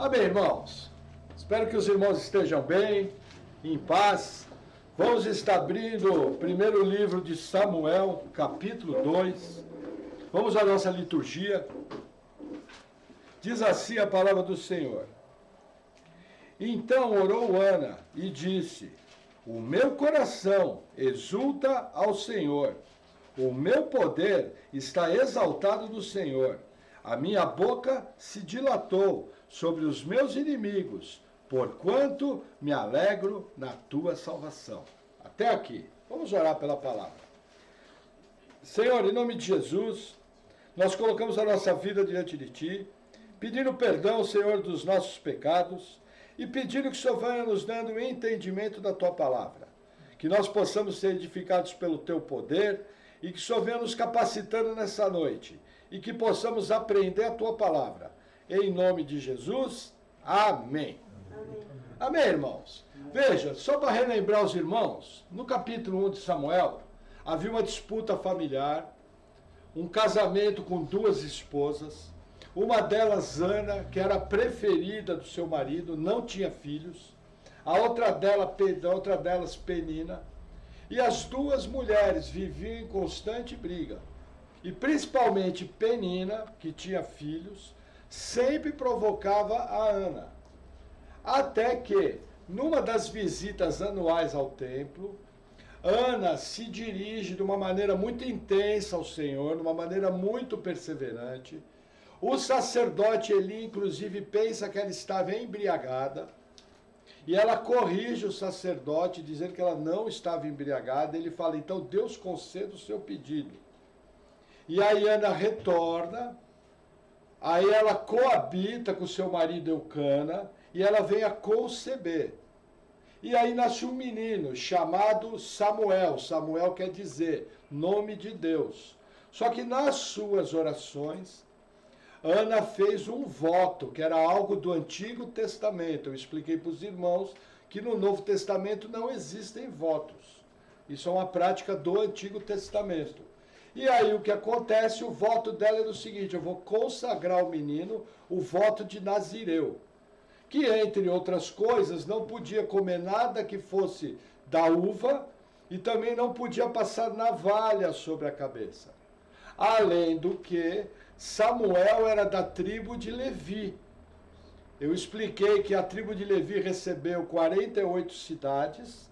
Amém, irmãos? Espero que os irmãos estejam bem, em paz. Vamos estar abrindo o primeiro livro de Samuel, capítulo 2. Vamos à nossa liturgia. Diz assim a palavra do Senhor. Então orou Ana e disse: o meu coração exulta ao Senhor, o meu poder está exaltado no Senhor. A minha boca se dilatou sobre os meus inimigos, porquanto me alegro na tua salvação. Até aqui. Vamos orar pela palavra. Senhor, em nome de Jesus, nós colocamos a nossa vida diante de Ti, pedindo perdão, Senhor, dos nossos pecados e pedindo que o Senhor venha nos dando o entendimento da Tua palavra. Que nós possamos ser edificados pelo Teu poder e que o Senhor venha nos capacitando nessa noite e que possamos aprender a Tua palavra. Em nome de Jesus, amém. Amém, amém, irmãos. Veja, só para relembrar os irmãos, no capítulo 1 de Samuel, havia uma disputa familiar, um casamento com duas esposas, uma delas, Ana, que era a preferida do seu marido, não tinha filhos, a outra delas, Penina, e as duas mulheres viviam em constante briga. E principalmente Penina, que tinha filhos, sempre provocava a Ana. Até que, numa das visitas anuais ao templo, Ana se dirige de uma maneira muito intensa ao Senhor, de uma maneira muito perseverante. O sacerdote Eli, inclusive, pensa que ela estava embriagada, e ela corrige o sacerdote, dizendo que ela não estava embriagada. Ele fala, então Deus conceda o seu pedido. E aí Ana retorna, aí ela coabita com seu marido Eucana, e ela vem a conceber. E aí nasce um menino chamado Samuel. Samuel quer dizer nome de Deus. Só que nas suas orações, Ana fez um voto, que era algo do Antigo Testamento. Eu expliquei para os irmãos que no Novo Testamento não existem votos. Isso é uma prática do Antigo Testamento. E aí o que acontece, o voto dela era o seguinte: eu vou consagrar o menino, o voto de Nazireu, que entre outras coisas não podia comer nada que fosse da uva e também não podia passar navalha sobre a cabeça. Além do que, Samuel era da tribo de Levi. Eu expliquei que a tribo de Levi recebeu 48 cidades.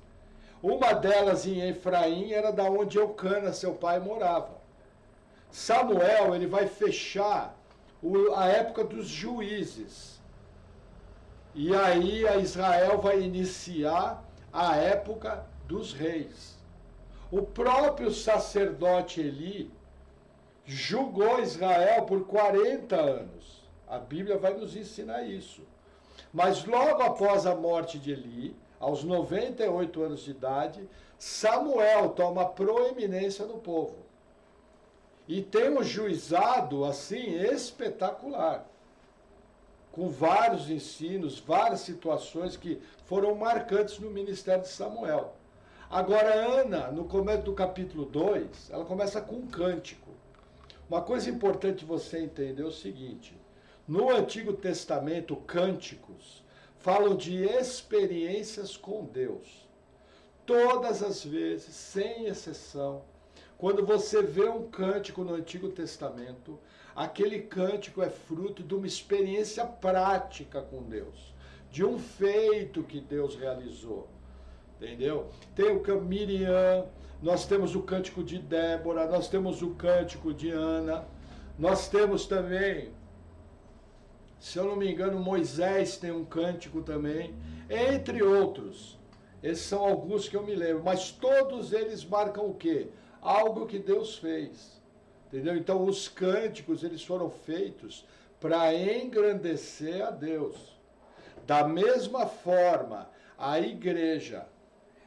Uma delas em Efraim era da onde Eucana, seu pai, morava. Samuel, ele vai fechar a época dos juízes. E aí a Israel vai iniciar a época dos reis. O próprio sacerdote Eli julgou Israel por 40 anos. A Bíblia vai nos ensinar isso. Mas logo após a morte de Eli, aos 98 anos de idade, Samuel toma proeminência no povo. E tem um juizado, assim, espetacular, com vários ensinos, várias situações que foram marcantes no ministério de Samuel. Agora, Ana, no começo do capítulo 2, ela começa com um cântico. Uma coisa importante você entender é o seguinte: no Antigo Testamento, cânticos falam de experiências com Deus. Todas as vezes, sem exceção, quando você vê um cântico no Antigo Testamento, aquele cântico é fruto de uma experiência prática com Deus, de um feito que Deus realizou. Entendeu? Tem o Miriam, nós temos o cântico de Débora, nós temos o cântico de Ana, nós temos também, se eu não me engano, Moisés tem um cântico também, entre outros. Esses são alguns que eu me lembro, mas todos eles marcam o quê? Algo que Deus fez. Entendeu? Então os cânticos, eles foram feitos para engrandecer a Deus. Da mesma forma, a igreja,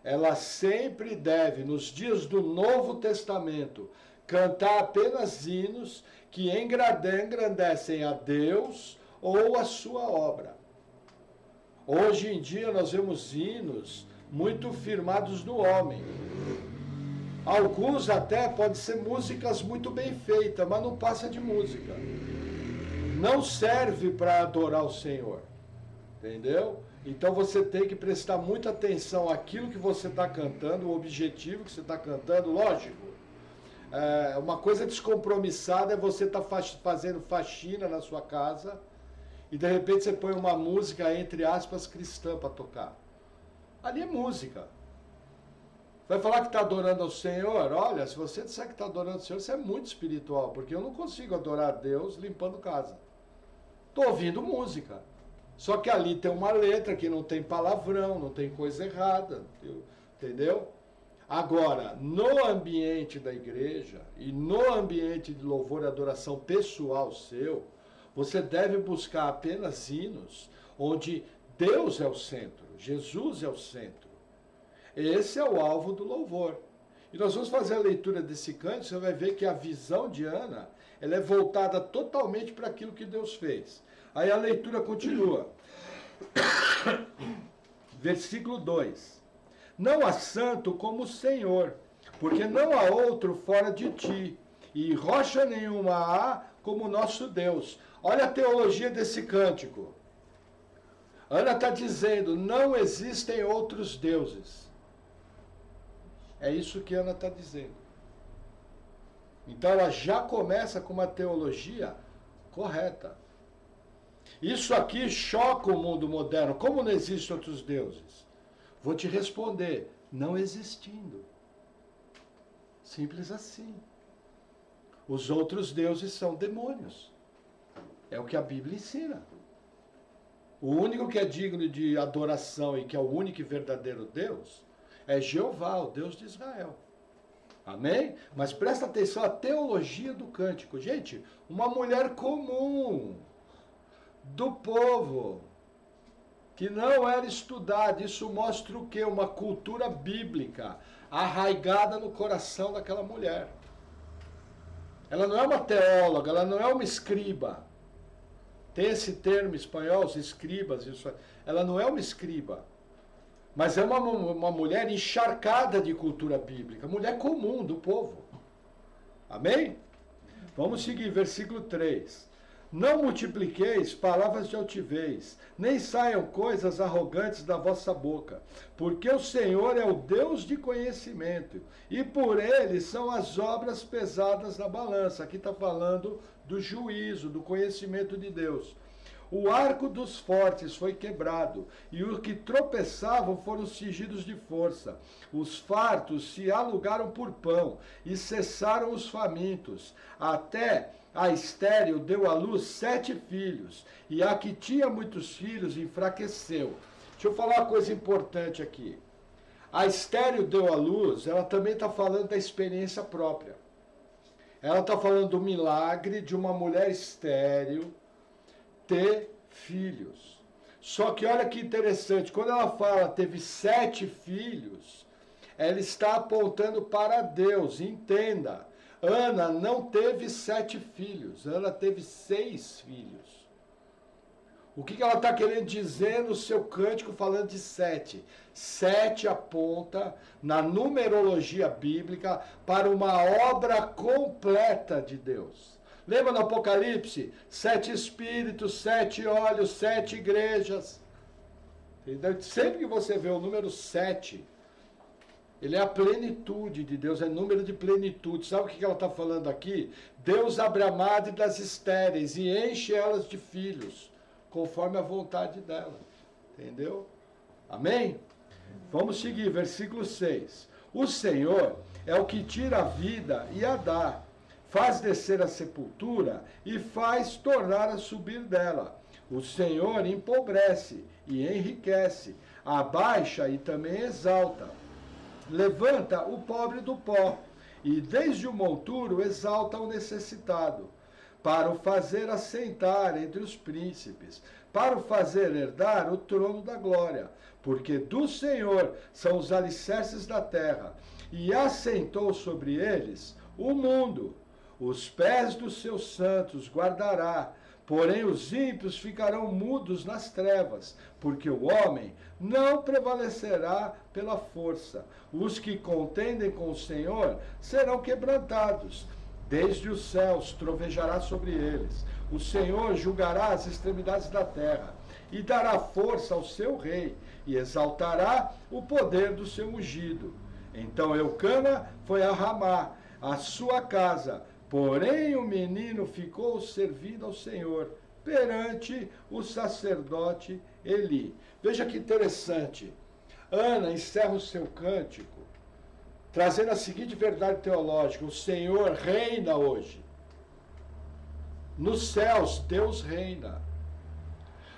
ela sempre deve, nos dias do Novo Testamento, cantar apenas hinos que engrandecem a Deus ou a sua obra. Hoje em dia nós vemos hinos muito firmados no homem. Alguns até podem ser músicas muito bem feitas, mas não passa de música. Não serve para adorar o Senhor. Entendeu? Então você tem que prestar muita atenção àquilo que você está cantando, o objetivo que você está cantando, lógico. Uma coisa descompromissada é você estar fazendo faxina na sua casa e de repente você põe uma música, entre aspas, cristã para tocar. Ali é música. Vai falar que está adorando ao Senhor? Olha, se você disser que está adorando ao Senhor, você é muito espiritual, porque eu não consigo adorar a Deus limpando casa. Estou ouvindo música. Só que ali tem uma letra que não tem palavrão, não tem coisa errada, entendeu? Agora, no ambiente da igreja e no ambiente de louvor e adoração pessoal seu, você deve buscar apenas hinos onde Deus é o centro, Jesus é o centro. Esse é o alvo do louvor. E nós vamos fazer a leitura desse cântico, você vai ver que a visão de Ana, ela é voltada totalmente para aquilo que Deus fez. Aí a leitura continua. Versículo 2. Não há santo como o Senhor, porque não há outro fora de ti, e rocha nenhuma há como nosso Deus. Olha a teologia desse cântico. Ana está dizendo, não existem outros deuses. É isso que Ana está dizendo. Então ela já começa com uma teologia correta. Isso aqui choca o mundo moderno. Como não existem outros deuses? Vou te responder, não existindo. Simples assim. Os outros deuses são demônios. É o que a Bíblia ensina. O único que é digno de adoração e que é o único e verdadeiro Deus é Jeová, o Deus de Israel. Amém? Mas presta atenção à teologia do cântico. Gente, uma mulher comum do povo que não era estudada, isso mostra o quê? Uma cultura bíblica arraigada no coração daquela mulher. Ela não é uma teóloga, ela não é uma escriba. Tem esse termo em espanhol, os escribas, isso. Ela não é uma escriba, mas é uma mulher encharcada de cultura bíblica, mulher comum do povo. Amém? Vamos seguir, versículo 3. Não multipliqueis palavras de altivez, nem saiam coisas arrogantes da vossa boca, porque o Senhor é o Deus de conhecimento, e por ele são as obras pesadas na balança. Aqui está falando do juízo, do conhecimento de Deus. O arco dos fortes foi quebrado, e os que tropeçavam foram cingidos de força. Os fartos se alugaram por pão, e cessaram os famintos. Até a estéril deu à luz 7 filhos, e a que tinha muitos filhos enfraqueceu. Deixa eu falar uma coisa importante aqui. A estéril deu à luz, ela também está falando da experiência própria. Ela está falando do milagre de uma mulher estéril ter filhos. Só que olha que interessante, quando ela fala teve 7 filhos, ela está apontando para Deus. Entenda, Ana não teve 7 filhos, Ana teve 6 filhos. O que ela está querendo dizer no seu cântico falando de 7? 7 aponta na numerologia bíblica para uma obra completa de Deus. Lembra no Apocalipse? 7 espíritos, 7 olhos, 7 igrejas. Entendeu? Sempre que você vê o número 7, ele é a plenitude de Deus, é número de plenitude. Sabe o que ela está falando aqui? Deus abre a madre das estéreis e enche elas de filhos, conforme a vontade dela. Entendeu? Amém? Vamos seguir, versículo 6. O Senhor é o que tira a vida e a dá, faz descer a sepultura e faz tornar a subir dela. O Senhor empobrece e enriquece, abaixa e também exalta. Levanta o pobre do pó, e desde o monturo exalta o necessitado, para o fazer assentar entre os príncipes, para o fazer herdar o trono da glória, porque do Senhor são os alicerces da terra, e assentou sobre eles o mundo. Os pés dos seus santos guardará, porém os ímpios ficarão mudos nas trevas, porque o homem não prevalecerá pela força. Os que contendem com o Senhor serão quebrantados. desde os céus trovejará sobre eles. O Senhor julgará as extremidades da terra e dará força ao seu rei e exaltará o poder do seu ungido. Então Eucana foi a Ramá, a sua casa, porém o menino ficou servindo ao Senhor perante o sacerdote Eli. Veja que interessante. Ana encerra o seu cântico trazendo a seguinte verdade teológica: o Senhor reina hoje. Nos céus, Deus reina.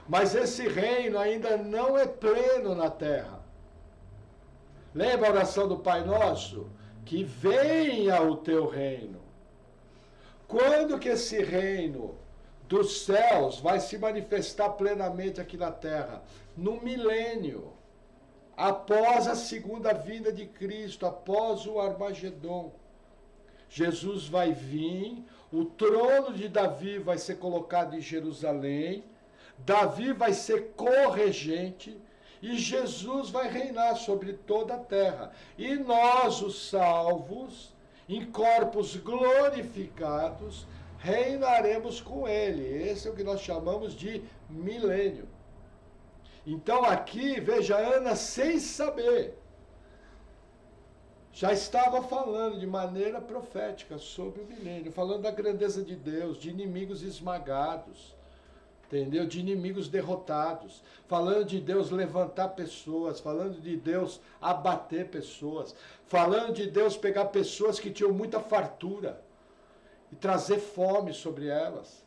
Mas esse reino ainda não é pleno na terra. Lembra a oração do Pai Nosso? Que venha o teu reino. Quando que esse reino dos céus vai se manifestar plenamente aqui na terra? No milênio. Após a segunda vinda de Cristo, após o Armagedon. Jesus vai vir, o trono de Davi vai ser colocado em Jerusalém, Davi vai ser corregente e Jesus vai reinar sobre toda a terra. E nós, os salvos, em corpos glorificados, reinaremos com ele. Esse é o que nós chamamos de milênio. Então aqui, veja, Ana, sem saber, já estava falando de maneira profética sobre o milênio, falando da grandeza de Deus, de inimigos esmagados, entendeu? De inimigos derrotados, falando de Deus levantar pessoas, falando de Deus abater pessoas, falando de Deus pegar pessoas que tinham muita fartura e trazer fome sobre elas,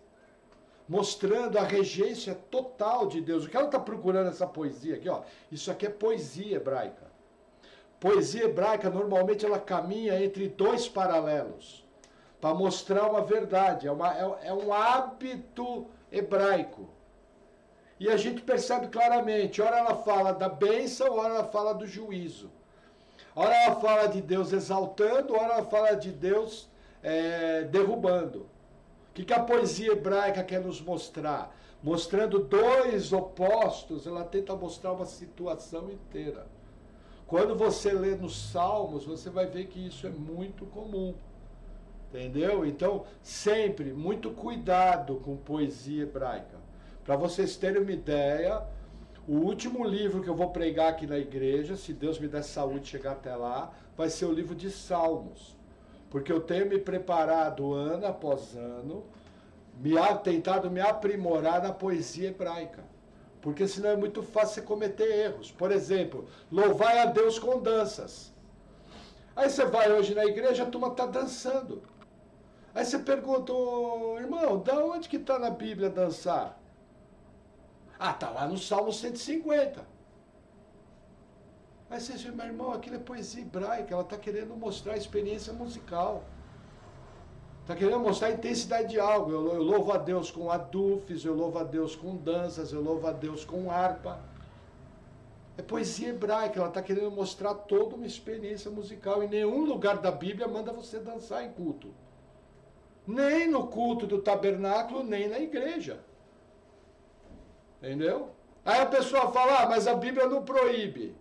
mostrando a regência total de Deus. O que ela está procurando essa poesia aqui, ó? Isso aqui é poesia hebraica. Poesia hebraica, normalmente, ela caminha entre dois paralelos, para mostrar uma verdade. É um hábito hebraico. E a gente percebe claramente, ora ela fala da bênção, ora ela fala do juízo. Ora ela fala de Deus exaltando, ora ela fala de Deus derrubando. O que a poesia hebraica quer nos mostrar? Mostrando dois opostos, ela tenta mostrar uma situação inteira. Quando você lê nos Salmos, você vai ver que isso é muito comum. Entendeu? Então, sempre, muito cuidado com poesia hebraica. Para vocês terem uma ideia, o último livro que eu vou pregar aqui na igreja, se Deus me der saúde de chegar até lá, vai ser o livro de Salmos. Porque eu tenho me preparado ano após ano, tentado me aprimorar na poesia hebraica. Porque senão é muito fácil você cometer erros. Por exemplo, louvai a Deus com danças. Aí você vai hoje na igreja, a turma está dançando. Aí você pergunta, irmão, da onde que está na Bíblia dançar? Ah, está lá no Salmo 150. Aí você diz, meu irmão, aquilo é poesia hebraica, ela está querendo mostrar a experiência musical. Está querendo mostrar a intensidade de algo. Eu louvo a Deus com adufes, eu louvo a Deus com danças, eu louvo a Deus com harpa. É poesia hebraica, ela está querendo mostrar toda uma experiência musical. Em nenhum lugar da Bíblia manda você dançar em culto. Nem no culto do tabernáculo, nem na igreja. Entendeu? Aí a pessoa fala, mas a Bíblia não proíbe.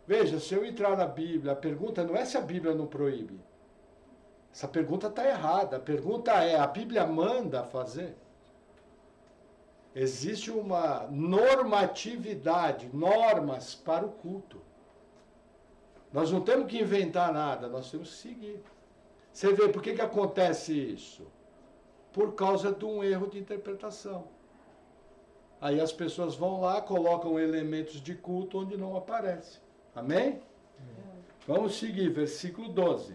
Veja, se eu entrar na Bíblia, a pergunta não é se a Bíblia não proíbe. Essa pergunta está errada. A pergunta é, a Bíblia manda fazer? Existe uma normatividade, normas para o culto. Nós não temos que inventar nada, nós temos que seguir. Você vê, por que acontece isso? Por causa de um erro de interpretação. Aí as pessoas vão lá, colocam elementos de culto onde não aparece. Amém? Vamos seguir, versículo 12.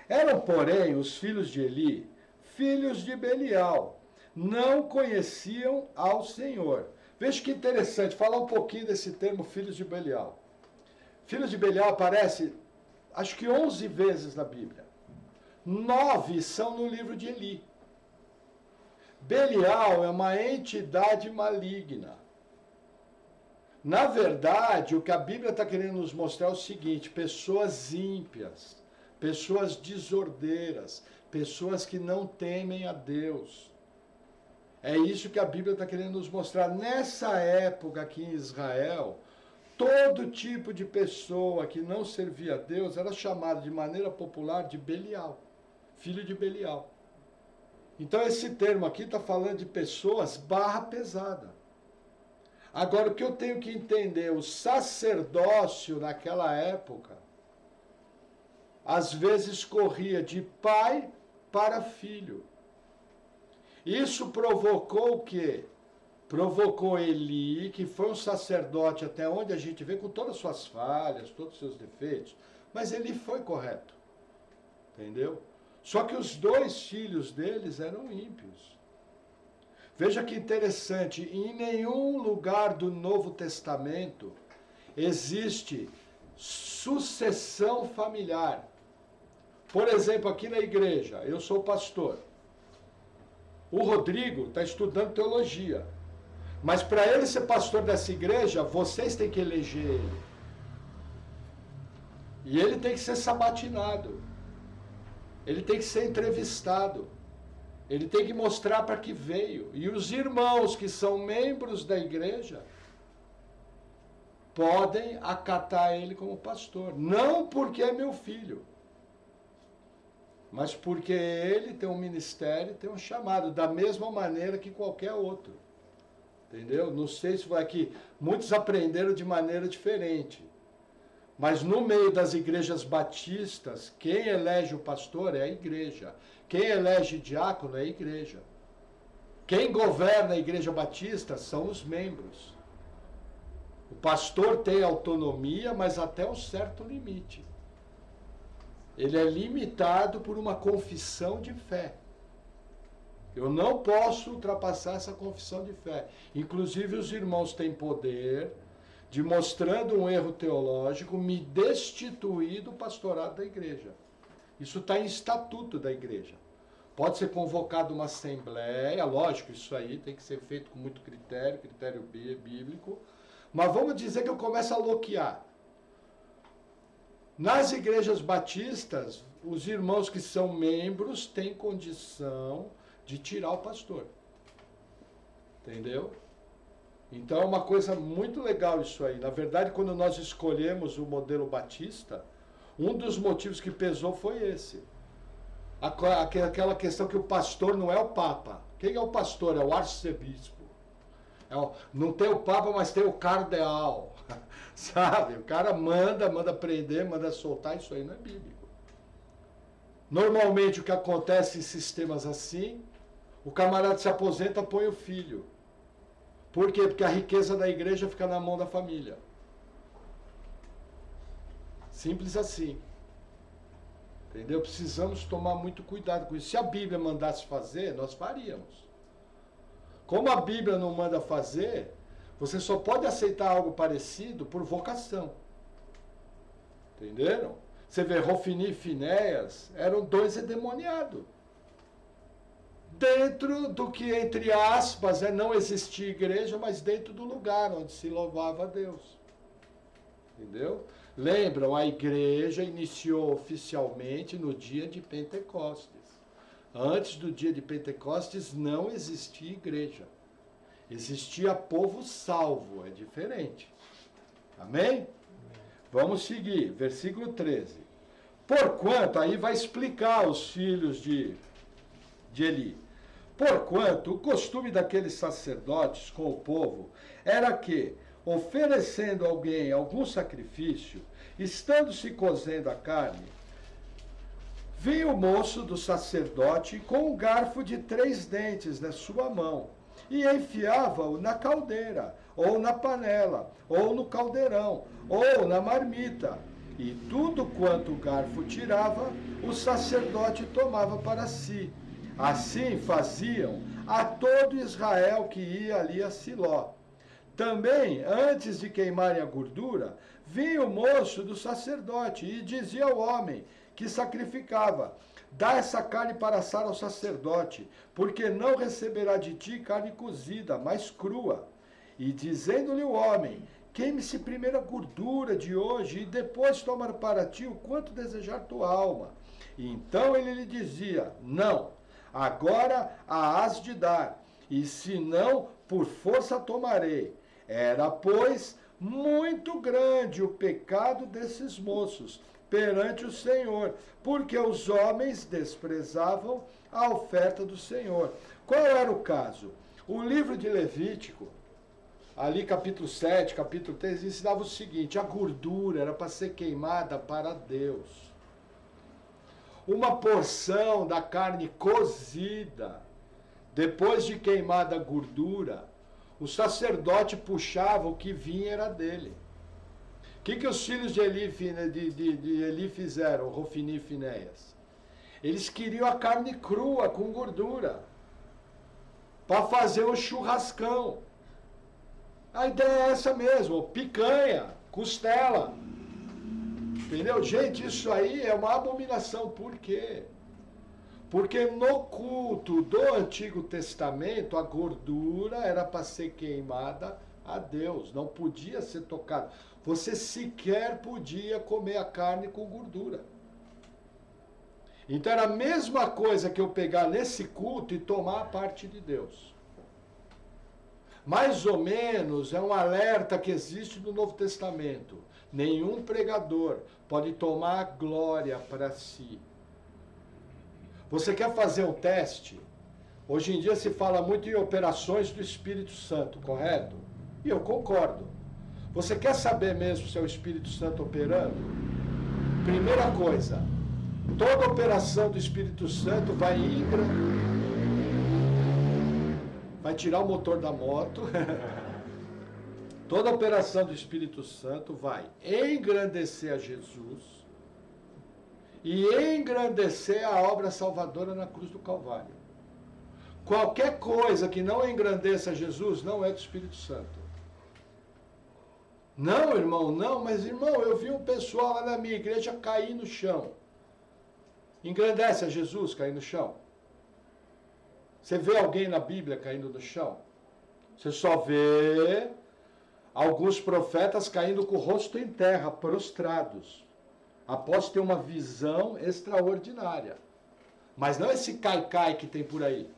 Eram, porém, os filhos de Eli, filhos de Belial, não conheciam ao Senhor. Veja que interessante, falar um pouquinho desse termo filhos de Belial. Filhos de Belial aparece, acho que 11 vezes na Bíblia. 9 são no livro de Eli. Belial é uma entidade maligna. Na verdade, o que a Bíblia está querendo nos mostrar é o seguinte, pessoas ímpias, pessoas desordeiras, pessoas que não temem a Deus. É isso que a Bíblia está querendo nos mostrar. Nessa época aqui em Israel, todo tipo de pessoa que não servia a Deus era chamado de maneira popular de Belial, filho de Belial. Então esse termo aqui está falando de pessoas barra pesada. Agora o que eu tenho que entender, o sacerdócio naquela época, às vezes corria de pai para filho. Isso provocou o quê? Provocou Eli, que foi um sacerdote até onde a gente vê com todas as suas falhas, todos os seus defeitos, mas ele foi correto, entendeu? Só que os dois filhos deles eram ímpios. Veja que interessante, em nenhum lugar do Novo Testamento existe sucessão familiar. Por exemplo, aqui na igreja, eu sou pastor. O Rodrigo está estudando teologia. Mas para ele ser pastor dessa igreja, vocês têm que eleger ele. E ele tem que ser sabatinado. Ele tem que ser entrevistado. Ele tem que mostrar para que veio. E os irmãos que são membros da igreja podem acatar ele como pastor. Não porque é meu filho, mas porque ele tem um ministério, tem um chamado, da mesma maneira que qualquer outro. Entendeu? Não sei se foi aqui. Muitos aprenderam de maneira diferente. Mas no meio das igrejas batistas, quem elege o pastor é a igreja. Quem elege diácono é a igreja. Quem governa a igreja batista são os membros. O pastor tem autonomia, mas até um certo limite. Ele é limitado por uma confissão de fé. Eu não posso ultrapassar essa confissão de fé. Inclusive, os irmãos têm poder de, mostrando um erro teológico, me destituir do pastorado da igreja. Isso está em estatuto da igreja. Pode ser convocado uma assembleia, lógico, isso aí tem que ser feito com muito critério, critério bíblico. Mas vamos dizer que eu começo a loquear. Nas igrejas batistas, os irmãos que são membros têm condição de tirar o pastor. Entendeu? Então é uma coisa muito legal isso aí. Na verdade, quando nós escolhemos o modelo batista, um dos motivos que pesou foi esse. Aquela questão que o pastor não é o papa. Quem é o pastor? É o arcebispo. Não tem o papa, mas tem o cardeal. Sabe? O cara manda prender, manda soltar, isso aí não é bíblico. Normalmente o que acontece em sistemas assim, o camarada se aposenta, põe o filho. Por quê? Porque a riqueza da igreja fica na mão da família. Simples assim. Entendeu? Precisamos tomar muito cuidado com isso. Se a Bíblia mandasse fazer, nós faríamos. Como a Bíblia não manda fazer, você só pode aceitar algo parecido por vocação. Entenderam? Você vê, Rofini e Finéias eram dois endemoniados. Dentro do que, entre aspas, não existia igreja, mas dentro do lugar onde se louvava a Deus. Entendeu? Lembram, a igreja iniciou oficialmente no dia de Pentecostes. Antes do dia de Pentecostes não existia igreja. Existia povo salvo, é diferente. Amém? Vamos seguir, versículo 13. Porquanto, aí vai explicar os filhos de Eli. Porquanto, o costume daqueles sacerdotes com o povo era que, oferecendo alguém algum sacrifício, estando se cozendo a carne, vinha o moço do sacerdote com um garfo de 3 dentes na sua mão e enfiava-o na caldeira, ou na panela, ou no caldeirão, ou na marmita. E tudo quanto o garfo tirava, o sacerdote tomava para si. Assim faziam a todo Israel que ia ali a Siló. Também, antes de queimarem a gordura, vinha o moço do sacerdote e dizia ao homem que sacrificava: dá essa carne para assar ao sacerdote, porque não receberá de ti carne cozida, mas crua. E dizendo-lhe o homem: queime-se primeiro a gordura de hoje, e depois toma para ti o quanto desejar tua alma. E então ele lhe dizia: não, agora a hás de dar, e se não, por força tomarei. Era, pois, muito grande o pecado desses moços perante o Senhor, porque os homens desprezavam a oferta do Senhor. Qual era o caso? O livro de Levítico, ali capítulo 7, capítulo 3, ensinava o seguinte: a gordura era para ser queimada para Deus. Uma porção da carne cozida, depois de queimada a gordura, o sacerdote puxava, o que vinha era dele. O que os filhos de Eli fizeram, Rofini e Finéias? Eles queriam a carne crua, com gordura, para fazer um churrascão. A ideia é essa mesmo, picanha, costela. Entendeu? Gente, isso aí é uma abominação. Por quê? Porque no culto do Antigo Testamento, a gordura era para ser queimada a Deus, não podia ser tocada. Você sequer podia comer a carne com gordura. Então era a mesma coisa que eu pegar nesse culto e tomar a parte de Deus. Mais ou menos é um alerta que existe no Novo Testamento. Nenhum pregador pode tomar a glória para si. Você quer fazer um teste? Hoje em dia se fala muito em operações do Espírito Santo, correto? E eu concordo. Você quer saber mesmo se é o Espírito Santo operando? Primeira coisa, toda operação do Espírito Santo vai tirar o motor da moto. Toda operação do Espírito Santo vai engrandecer a Jesus e engrandecer a obra salvadora na cruz do Calvário. Qualquer coisa que não engrandeça Jesus não é do Espírito Santo. Não, irmão, não, mas irmão, eu vi um pessoal lá na minha igreja cair no chão. Engrandece a Jesus cair no chão? Você vê alguém na Bíblia caindo no chão? Você só vê alguns profetas caindo com o rosto em terra, prostrados, após ter uma visão extraordinária. Mas não esse cai-cai que tem por aí.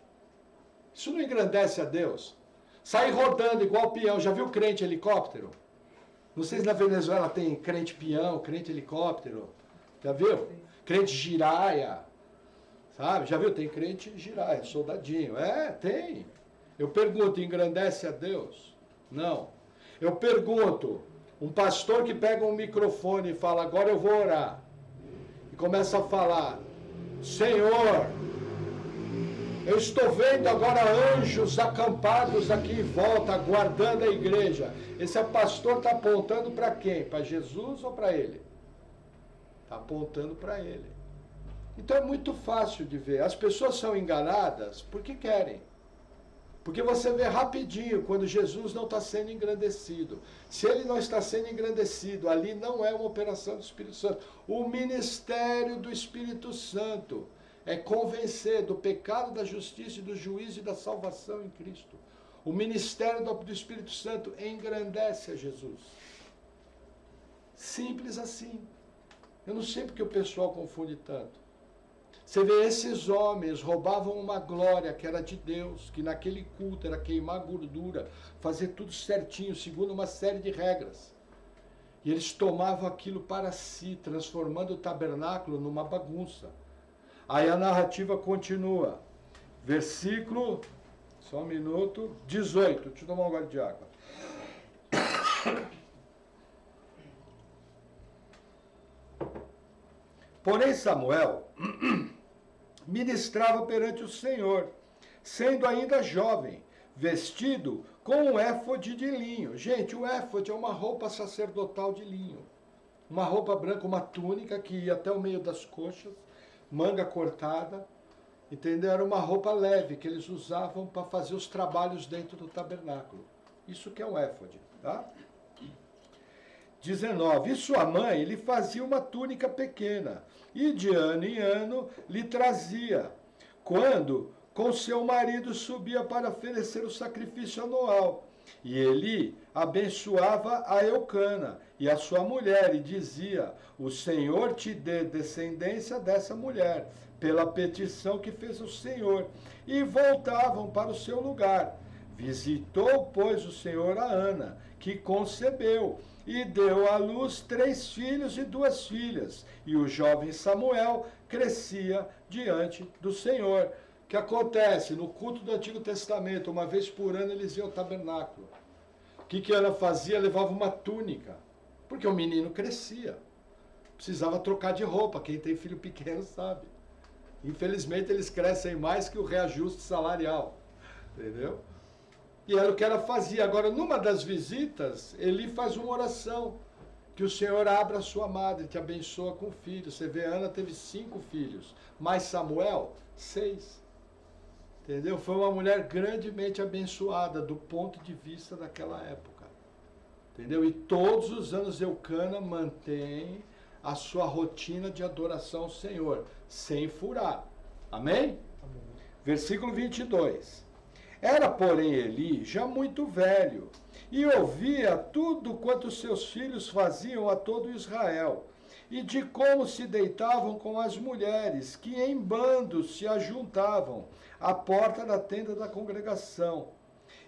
Isso não engrandece a Deus. Sai rodando igual peão. Já viu crente helicóptero? Não sei se na Venezuela tem crente peão, crente helicóptero. Já viu? Crente giraia. Sabe? Já viu? Tem crente giraia, soldadinho. É, tem. Eu pergunto, engrandece a Deus? Não. Eu pergunto, um pastor que pega um microfone e fala, agora eu vou orar. E começa a falar, Senhor, eu estou vendo agora anjos acampados aqui em volta, aguardando a igreja. Esse pastor está apontando para quem? Para Jesus ou para ele? Está apontando para ele. Então é muito fácil de ver. As pessoas são enganadas porque querem. Porque você vê rapidinho quando Jesus não está sendo engrandecido. Se ele não está sendo engrandecido, ali não é uma operação do Espírito Santo. O ministério do Espírito Santo é convencer do pecado, da justiça e do juízo e da salvação em Cristo. O ministério do Espírito Santo engrandece a Jesus. Simples assim. Eu não sei porque o pessoal confunde tanto. Você vê, esses homens roubavam uma glória que era de Deus, que naquele culto era queimar gordura, fazer tudo certinho, segundo uma série de regras. E eles tomavam aquilo para si, transformando o tabernáculo numa bagunça. Aí a narrativa continua. Versículo, só um minuto, 18. Deixa eu tomar um gole de água. Porém Samuel ministrava perante o Senhor, sendo ainda jovem, vestido com um éfode de linho. Gente, o éfode é uma roupa sacerdotal de linho. Uma roupa branca, uma túnica que ia até o meio das coxas, manga cortada, entendeu? Era uma roupa leve que eles usavam para fazer os trabalhos dentro do tabernáculo. Isso que é um éfode, tá? 19. E sua mãe lhe fazia uma túnica pequena, e de ano em ano lhe trazia, quando com seu marido subia para oferecer o sacrifício anual. E Eli abençoava a Eucana e a sua mulher, e dizia, o Senhor te dê descendência dessa mulher, pela petição que fez o Senhor. E voltavam para o seu lugar. Visitou, pois, o Senhor a Ana, que concebeu, e deu à luz 3 filhos e 2 filhas. E o jovem Samuel crescia diante do Senhor. O que acontece? No culto do Antigo Testamento, uma vez por ano, eles iam ao tabernáculo. O que Ana fazia? Levava uma túnica, porque o menino crescia. Precisava trocar de roupa, quem tem filho pequeno sabe. Infelizmente, eles crescem mais que o reajuste salarial, entendeu? E era o que ela fazia. Agora, numa das visitas, Eli faz uma oração, que o Senhor abra a sua madre, te abençoa com filhos. Você vê, Ana teve 5 filhos, mais Samuel, 6. Entendeu? Foi uma mulher grandemente abençoada do ponto de vista daquela época. Entendeu? E todos os anos Eucana mantém a sua rotina de adoração ao Senhor, sem furar. Amém? Amém. Versículo 22. Era, porém, Eli já muito velho, e ouvia tudo quanto seus filhos faziam a todo Israel, e de como se deitavam com as mulheres, que em bandos se ajuntavam à porta da tenda da congregação.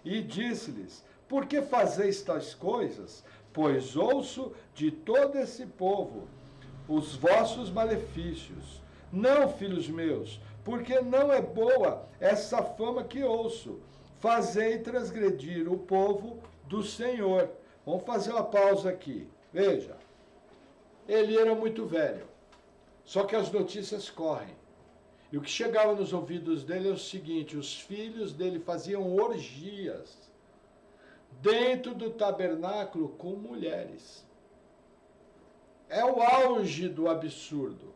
E disse-lhes: por que fazeis tais coisas? Pois ouço de todo esse povo os vossos malefícios. Não, filhos meus, porque não é boa essa fama que ouço. Fazei transgredir o povo do Senhor. Vamos fazer uma pausa aqui. Veja, ele era muito velho, só que as notícias correm. E o que chegava nos ouvidos dele é o seguinte: os filhos dele faziam orgias dentro do tabernáculo com mulheres. É o auge do absurdo.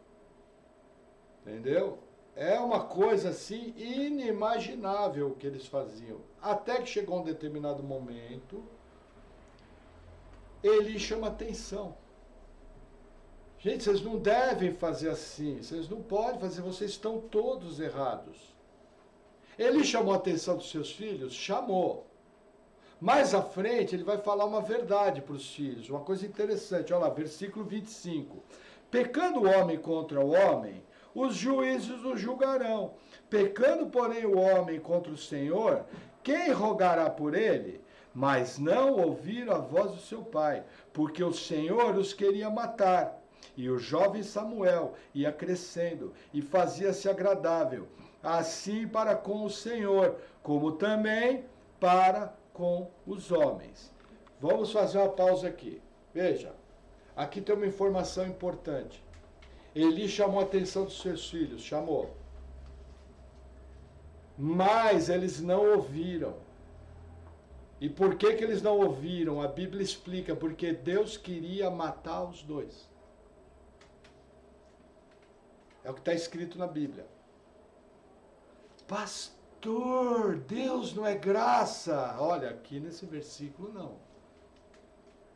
Entendeu? É uma coisa assim inimaginável o que eles faziam. Até que chegou um determinado momento, ele chama atenção. Gente, vocês não devem fazer assim, vocês não podem fazer, vocês estão todos errados. Ele chamou a atenção dos seus filhos? Chamou. Mais à frente, ele vai falar uma verdade para os filhos, uma coisa interessante. Olha lá, versículo 25. Pecando o homem contra o homem, os juízes o julgarão. Pecando, porém, o homem contra o Senhor, quem rogará por ele? Mas não ouviram a voz do seu pai, porque o Senhor os queria matar. E o jovem Samuel ia crescendo e fazia-se agradável, assim para com o Senhor, como também para com os homens. Vamos fazer uma pausa aqui. Veja, aqui tem uma informação importante. Eli chamou a atenção dos seus filhos, chamou. Mas eles não ouviram. E por que eles não ouviram? A Bíblia explica, porque Deus queria matar os dois. É o que está escrito na Bíblia. Pastor, Deus não é graça. Olha, aqui nesse versículo não.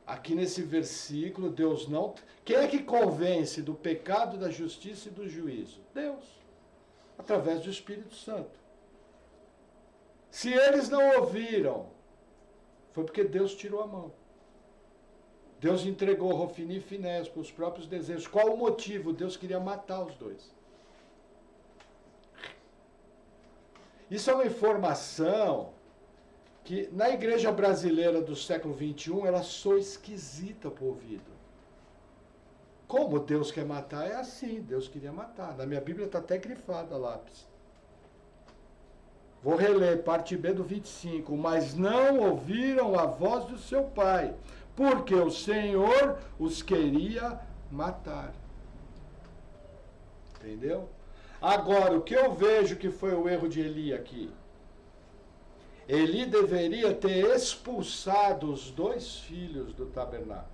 Aqui nesse versículo, Deus não... Quem é que convence do pecado, da justiça e do juízo? Deus. Através do Espírito Santo. Se eles não ouviram, foi porque Deus tirou a mão. Deus entregou Rofini e Finés para os próprios desejos. Qual o motivo? Deus queria matar os dois. Isso é uma informação que na igreja brasileira do século XXI, ela soa esquisita para o ouvido. Como Deus quer matar? É assim, Deus queria matar. Na minha Bíblia está até grifado a lápis. Vou reler, parte B do 25. Mas não ouviram a voz do seu pai, porque o Senhor os queria matar. Entendeu? Agora, o que eu vejo que foi o erro de Eli aqui? Eli deveria ter expulsado os 2 filhos do tabernáculo.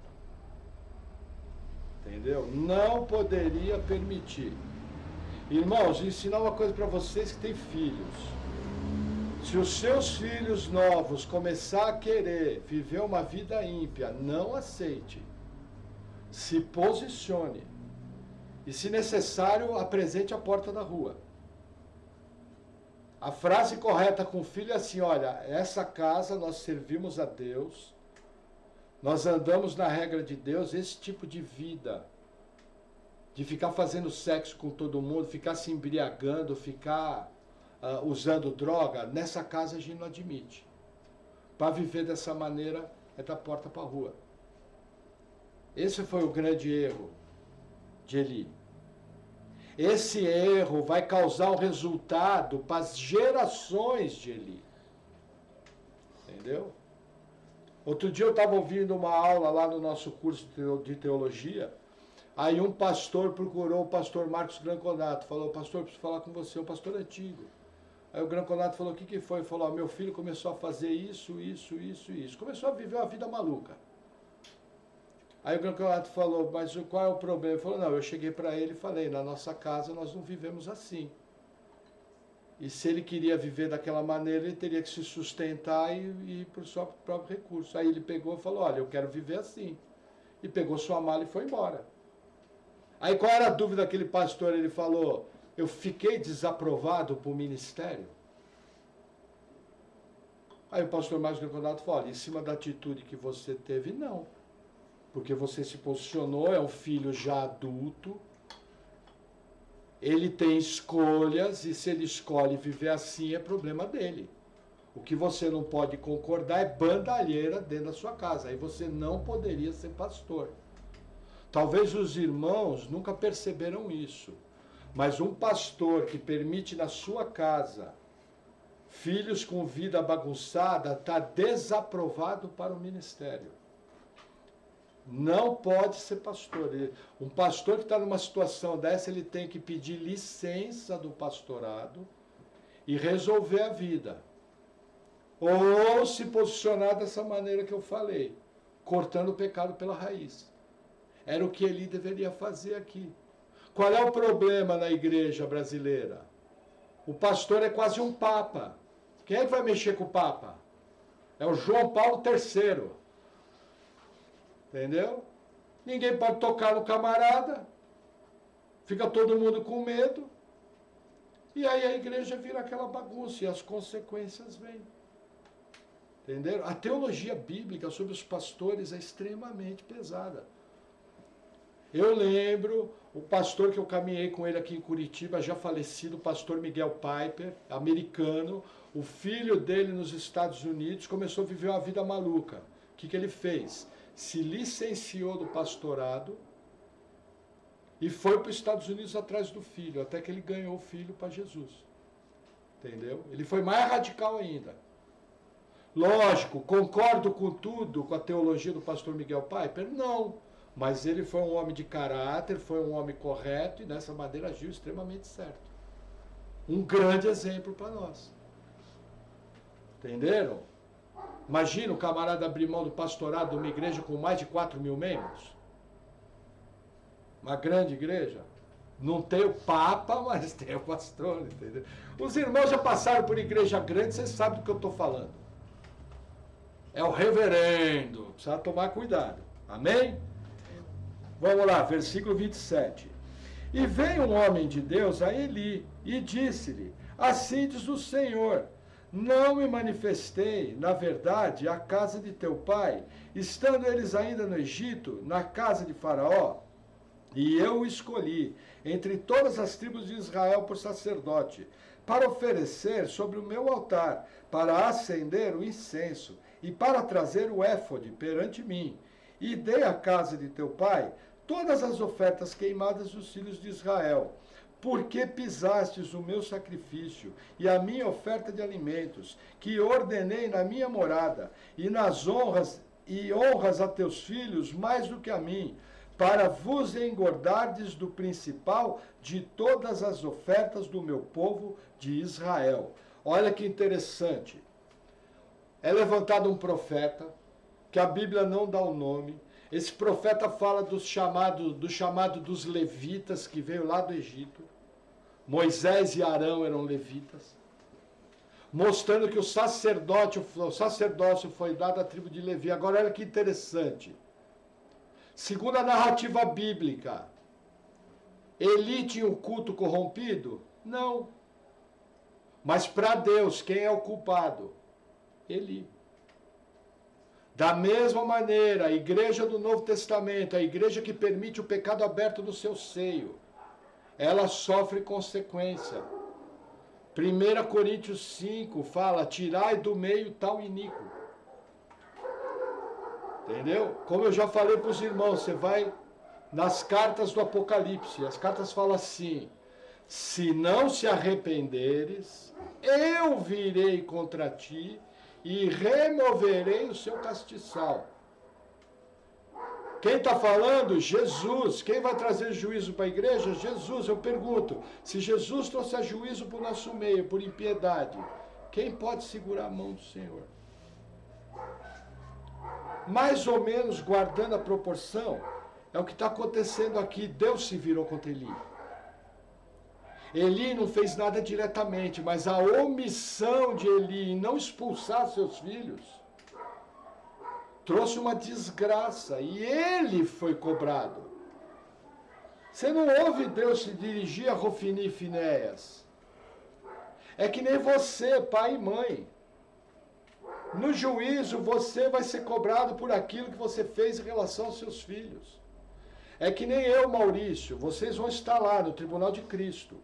Entendeu? Não poderia permitir. Irmãos, ensinar uma coisa para vocês que têm filhos. Se os seus filhos novos começar a querer viver uma vida ímpia, não aceite. Se posicione. E, se necessário, apresente a porta da rua. A frase correta com o filho é assim: olha, essa casa nós servimos a Deus, nós andamos na regra de Deus. Esse tipo de vida, de ficar fazendo sexo com todo mundo, ficar se embriagando, ficar usando droga, nessa casa a gente não admite. para viver dessa maneira é da porta para a rua. Esse foi o grande erro de Eli. Esse erro vai causar um resultado para as gerações de Eli. Entendeu? Outro dia eu estava ouvindo uma aula lá no nosso curso de teologia, aí um pastor procurou o pastor Marcos Granconato, falou, pastor, preciso falar com você, um pastor antigo. Aí o Granconato falou, o que foi? Ele falou, meu filho começou a fazer isso. Começou a viver uma vida maluca. Aí o Granconato falou, mas qual é o problema? Ele falou, não, eu cheguei para ele e falei, na nossa casa nós não vivemos assim. E se ele queria viver daquela maneira, ele teria que se sustentar e ir por seu próprio recurso. Aí ele pegou e falou, olha, eu quero viver assim. E pegou sua mala e foi embora. Aí qual era a dúvida daquele pastor? Ele falou, eu fiquei desaprovado para o ministério? Aí o pastor Marcos Granconato falou, olha, em cima da atitude que você teve, não. Porque você se posicionou, é um filho já adulto, ele tem escolhas, e se ele escolhe viver assim, é problema dele. O que você não pode concordar é bandalheira dentro da sua casa, aí você não poderia ser pastor. Talvez os irmãos nunca perceberam isso, mas um pastor que permite na sua casa filhos com vida bagunçada está desaprovado para o ministério. Não pode ser pastor. Um pastor que está numa situação dessa, ele tem que pedir licença do pastorado e resolver a vida. Ou se posicionar dessa maneira que eu falei, cortando o pecado pela raiz. Era o que Eli deveria fazer aqui. Qual é o problema na igreja brasileira? O pastor é quase um papa. Quem é que vai mexer com o papa? É o João Paulo III. Entendeu? Ninguém pode tocar no camarada, fica todo mundo com medo, e aí a igreja vira aquela bagunça, e as consequências vêm. Entendeu? A teologia bíblica sobre os pastores é extremamente pesada. Eu lembro, o pastor que eu caminhei com ele aqui em Curitiba, já falecido, o pastor Miguel Piper, americano, o filho dele nos Estados Unidos começou a viver uma vida maluca. O que ele fez? Se licenciou do pastorado e foi para os Estados Unidos atrás do filho, até que ele ganhou o filho para Jesus. Entendeu? Ele foi mais radical ainda. Lógico, concordo com tudo, com a teologia do pastor Miguel Piper? Não. Mas ele foi um homem de caráter, foi um homem correto e dessa maneira agiu extremamente certo. Um grande exemplo para nós. Entenderam? Imagina o camarada abrir mão do pastorado de uma igreja com mais de 4.000 membros. Uma grande igreja. Não tem o papa, mas tem o pastor, entendeu? Os irmãos já passaram por igreja grande, vocês sabem do que eu estou falando. É o reverendo, precisa tomar cuidado. Amém? Vamos lá, versículo 27. E veio um homem de Deus a Eli e disse-lhe, assim diz o Senhor, não me manifestei, na verdade, à casa de teu pai, estando eles ainda no Egito, na casa de Faraó? E eu o escolhi, entre todas as tribos de Israel, por sacerdote, para oferecer sobre o meu altar, para acender o incenso, e para trazer o éfode perante mim. E dei à casa de teu pai todas as ofertas queimadas dos filhos de Israel, porque pisastes o meu sacrifício e a minha oferta de alimentos, que ordenei na minha morada, e nas honras a teus filhos mais do que a mim, para vos engordardes do principal de todas as ofertas do meu povo de Israel. Olha que interessante. É levantado um profeta, que a Bíblia não dá o nome. Esse profeta fala do chamado dos levitas, que veio lá do Egito. Moisés e Arão eram levitas, mostrando que o sacerdócio foi dado à tribo de Levi. Agora olha que interessante. Segundo a narrativa bíblica, Eli tinha um culto corrompido? Não. Mas para Deus, quem é o culpado? Eli. Da mesma maneira, a igreja do Novo Testamento, a igreja que permite o pecado aberto no seu seio, ela sofre consequência. 1 Coríntios 5 fala, tirai do meio tal iníquo. Entendeu? Como eu já falei para os irmãos, você vai nas cartas do Apocalipse, as cartas falam assim: se não se arrependeres, eu virei contra ti e removerei o seu castiçal. Quem está falando? Jesus. Quem vai trazer juízo para a igreja? Jesus. Eu pergunto, se Jesus trouxer juízo para o nosso meio, por impiedade, quem pode segurar a mão do Senhor? Mais ou menos, guardando a proporção, é o que está acontecendo aqui. Deus se virou contra Eli. Eli não fez nada diretamente, mas a omissão de Eli em não expulsar seus filhos trouxe uma desgraça e ele foi cobrado. Você não ouve Deus se dirigir a Rofini e Finéias. É que nem você, pai e mãe. No juízo, você vai ser cobrado por aquilo que você fez em relação aos seus filhos. É que nem eu, Maurício. Vocês vão estar lá no tribunal de Cristo.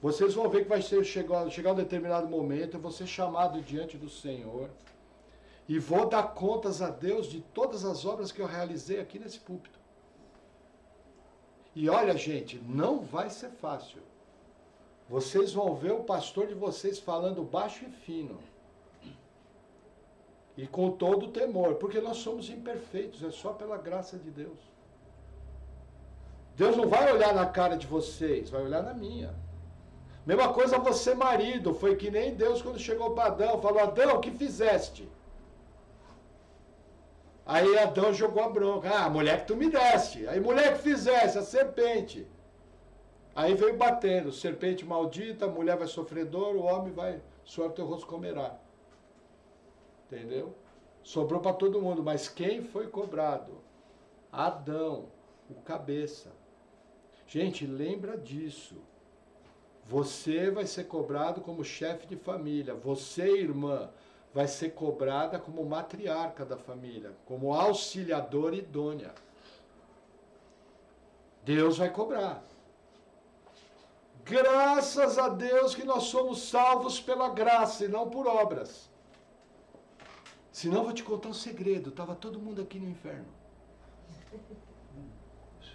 Vocês vão ver que vai chegar um determinado momento, eu vou ser chamado diante do Senhor e vou dar contas a Deus de todas as obras que eu realizei aqui nesse púlpito. E olha, gente, não vai ser fácil. Vocês vão ver o pastor de vocês falando baixo e fino. E com todo o temor, porque nós somos imperfeitos, é só pela graça de Deus. Deus não vai olhar na cara de vocês, vai olhar na minha. Mesma coisa você, marido, foi que nem Deus quando chegou para Adão, falou: Adão, o que fizeste? Aí Adão jogou a bronca: ah, a mulher que tu me deste. Aí mulher que fizesse, a serpente. Aí veio batendo: serpente maldita, a mulher vai sofrer dor, o homem vai, suor teu rosto comerá. Entendeu? Sobrou para todo mundo, mas quem foi cobrado? Adão, o cabeça. Gente, lembra disso. Você vai ser cobrado como chefe de família. Você, irmã, vai ser cobrada como matriarca da família, como auxiliadora idônea. Deus vai cobrar. Graças a Deus que nós somos salvos pela graça e não por obras. Senão eu vou te contar um segredo. Estava todo mundo aqui no inferno.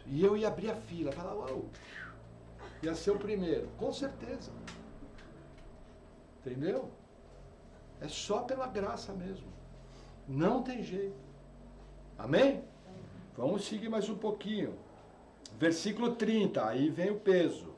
E eu ia abrir a fila, falar: uau, ia ser o primeiro, com certeza. Entendeu? É só pela graça mesmo. Não tem jeito. Amém? Vamos seguir mais um pouquinho. Versículo 30, aí vem o peso.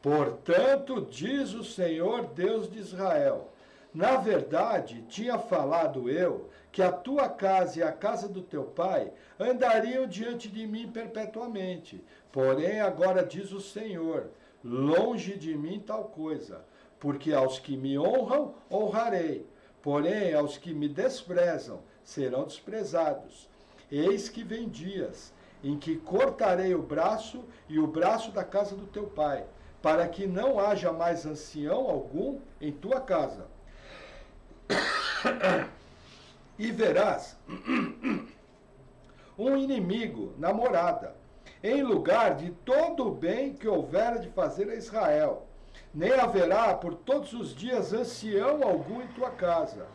Portanto, diz o Senhor Deus de Israel: na verdade, tinha falado eu que a tua casa e a casa do teu pai andariam diante de mim perpetuamente. Porém, agora diz o Senhor: longe de mim tal coisa, porque aos que me honram, honrarei. Porém, aos que me desprezam, serão desprezados. Eis que vem dias em que cortarei o braço e o braço da casa do teu pai, para que não haja mais ancião algum em tua casa. E verás um inimigo na morada, em lugar de todo o bem que houvera de fazer a Israel. Nem haverá por todos os dias ancião algum em tua casa.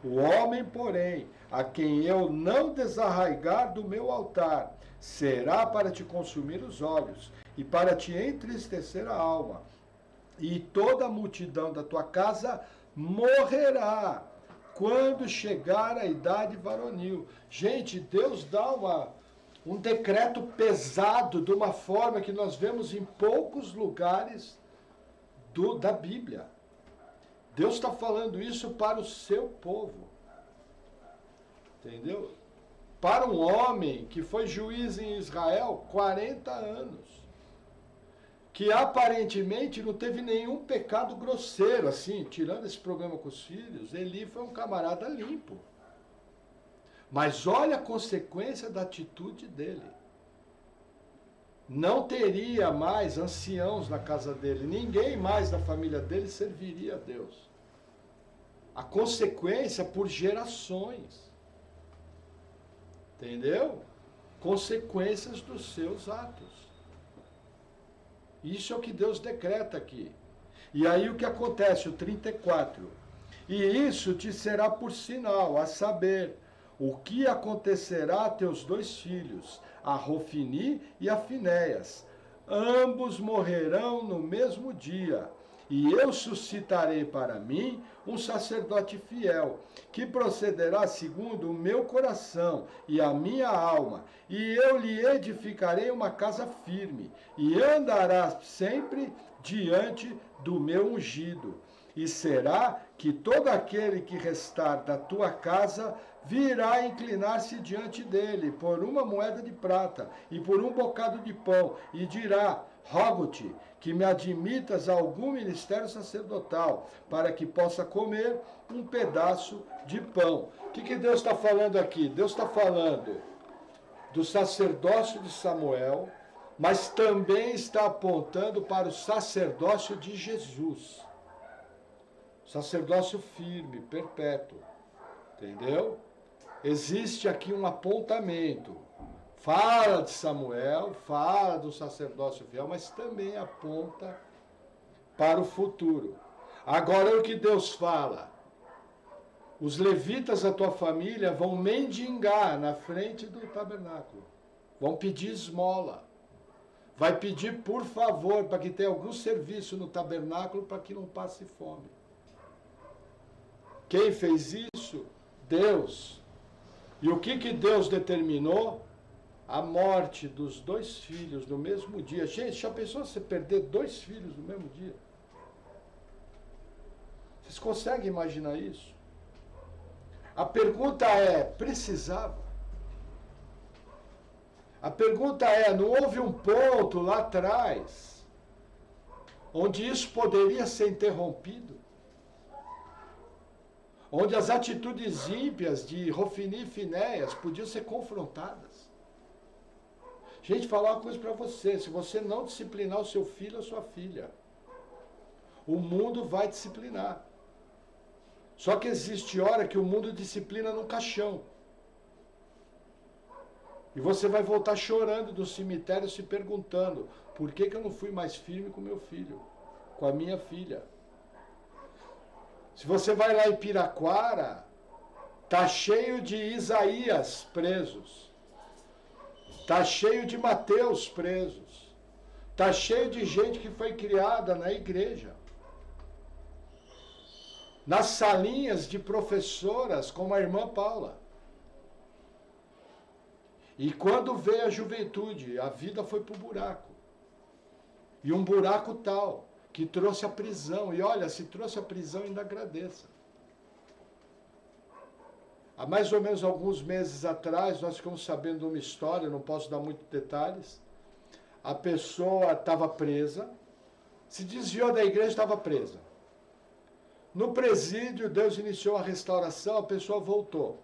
O homem, porém, a quem eu não desarraigar do meu altar, será para te consumir os olhos e para te entristecer a alma. E toda a multidão da tua casa morrerá quando chegar a idade varonil. Gente, Deus dá um decreto pesado de uma forma que nós vemos em poucos lugares da Bíblia. Deus está falando isso para o seu povo. Entendeu? Para um homem que foi juiz em Israel 40 anos. Que aparentemente não teve nenhum pecado grosseiro, assim, tirando esse problema com os filhos. Eli foi um camarada limpo. Mas olha a consequência da atitude dele. Não teria mais anciãos na casa dele. Ninguém mais da família dele serviria a Deus. A consequência por gerações. Entendeu? Consequências dos seus atos. Isso é o que Deus decreta aqui. E aí o que acontece? O 34. E isso te será por sinal, a saber, o que acontecerá a teus 2 filhos, a Rofini e a Finéias. Ambos morrerão no mesmo dia. E eu suscitarei para mim um sacerdote fiel, que procederá segundo o meu coração e a minha alma, e eu lhe edificarei uma casa firme, e andará sempre diante do meu ungido. E será que todo aquele que restar da tua casa virá inclinar-se diante dele por uma moeda de prata e por um bocado de pão, e dirá: rogo-te que me admitas a algum ministério sacerdotal, para que possa comer um pedaço de pão. O que Deus está falando aqui? Deus está falando do sacerdócio de Samuel, mas também está apontando para o sacerdócio de Jesus. Sacerdócio firme, perpétuo. Entendeu? Existe aqui um apontamento. Fala de Samuel, fala do sacerdócio fiel, mas também aponta para o futuro. Agora o que Deus fala? Os levitas da tua família vão mendigar na frente do tabernáculo. Vão pedir esmola. Vai pedir por favor para que tenha algum serviço no tabernáculo para que não passe fome. Quem fez isso? Deus. E o que Deus determinou? A morte dos 2 filhos no mesmo dia. Gente, já pensou você perder 2 filhos no mesmo dia? Vocês conseguem imaginar isso? A pergunta é, precisava? A pergunta é, não houve um ponto lá atrás onde isso poderia ser interrompido? Onde as atitudes ímpias de Rofini e Finéias podiam ser confrontadas? Gente, falar uma coisa para você, se você não disciplinar o seu filho ou sua filha, o mundo vai disciplinar. Só que existe hora que o mundo disciplina no caixão. E você vai voltar chorando do cemitério se perguntando, por que eu não fui mais firme com meu filho, com a minha filha? Se você vai lá em Piraquara, tá cheio de Isaías presos. Está cheio de Mateus presos. Está cheio de gente que foi criada na igreja. Nas salinhas de professoras, como a irmã Paula. E quando veio a juventude, a vida foi para o buraco. E um buraco tal, que trouxe a prisão. E olha, se trouxe a prisão, ainda agradeça. Há mais ou menos alguns meses atrás, nós ficamos sabendo de uma história, não posso dar muitos detalhes. A pessoa estava presa, se desviou da igreja e estava presa. No presídio, Deus iniciou a restauração, a pessoa voltou.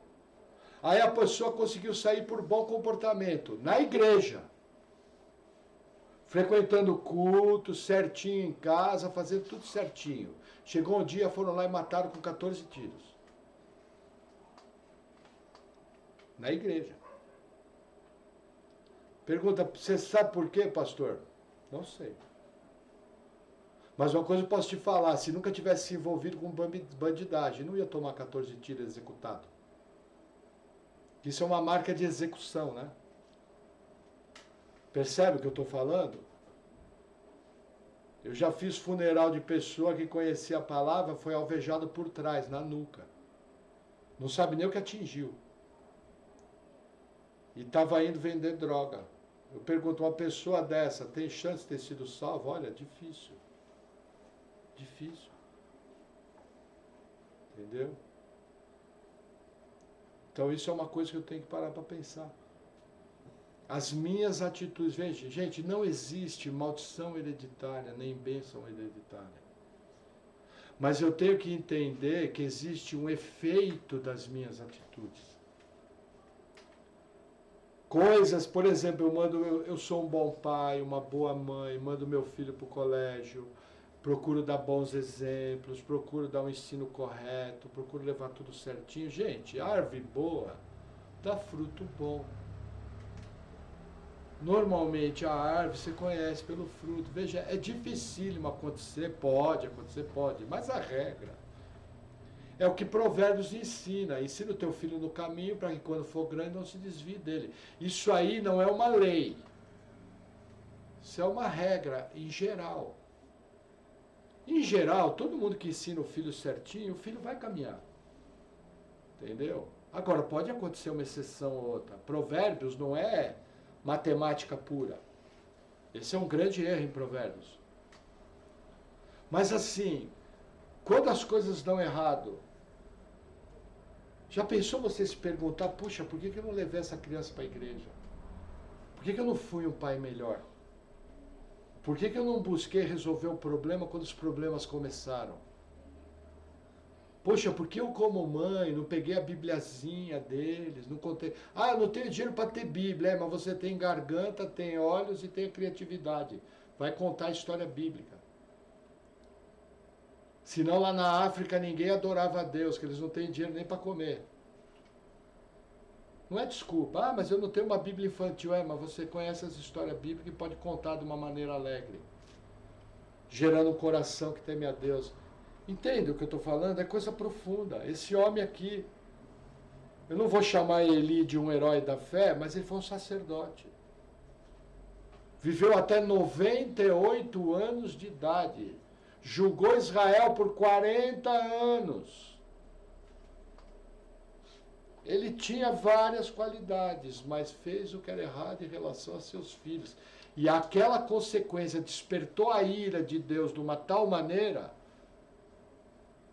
Aí a pessoa conseguiu sair por bom comportamento, na igreja. Frequentando culto, certinho em casa, fazendo tudo certinho. Chegou um dia, foram lá e mataram com 14 tiros. Na igreja. Pergunta, você sabe por quê, pastor? Não sei. Mas uma coisa eu posso te falar, se nunca tivesse se envolvido com bandidagem, não ia tomar 14 tiros executado. Isso é uma marca de execução, né? Percebe o que eu estou falando? Eu já fiz funeral de pessoa que conhecia a palavra, foi alvejado por trás, na nuca. Não sabe nem o que atingiu. E estava indo vender droga. Eu pergunto, uma pessoa dessa tem chance de ter sido salva? Olha, difícil. Difícil. Entendeu? Então isso é uma coisa que eu tenho que parar para pensar. As minhas atitudes, veja, gente, não existe maldição hereditária, nem bênção hereditária. Mas eu tenho que entender que existe um efeito das minhas atitudes. Coisas, por exemplo, eu sou um bom pai, uma boa mãe, mando meu filho para o colégio, procuro dar bons exemplos, procuro dar um ensino correto, procuro levar tudo certinho. Gente, árvore boa dá fruto bom. Normalmente a árvore você conhece pelo fruto. Veja, é dificílimo acontecer, pode, mas a regra É o que Provérbios ensina. Ensina o teu filho no caminho para que quando for grande não se desvie dele. Isso aí não é uma lei. Isso é uma regra em geral. Em geral, todo mundo que ensina o filho certinho, o filho vai caminhar. Entendeu? Agora, pode acontecer uma exceção ou outra. Provérbios não é matemática pura. Esse é um grande erro em Provérbios. Mas assim, quando as coisas dão errado, já pensou você se perguntar, puxa, por que eu não levei essa criança para a igreja? Por que eu não fui um pai melhor? Por que eu não busquei resolver o problema quando os problemas começaram? Poxa, por que eu como mãe não peguei a bibliazinha deles, não contei... Ah, eu não tenho dinheiro para ter bíblia, mas você tem garganta, tem olhos e tem a criatividade. Vai contar a história bíblica. Senão lá na África ninguém adorava a Deus, que eles não têm dinheiro nem para comer. Não é desculpa. Ah, mas eu não tenho uma Bíblia infantil. Mas você conhece as histórias bíblicas e pode contar de uma maneira alegre. Gerando um coração que teme a Deus. Entende o que eu estou falando? É coisa profunda. Esse homem aqui, eu não vou chamar Eli de um herói da fé, mas ele foi um sacerdote. Viveu até 98 anos de idade. Julgou Israel por 40 anos. Ele tinha várias qualidades, mas fez o que era errado em relação a seus filhos. E aquela consequência despertou a ira de Deus de uma tal maneira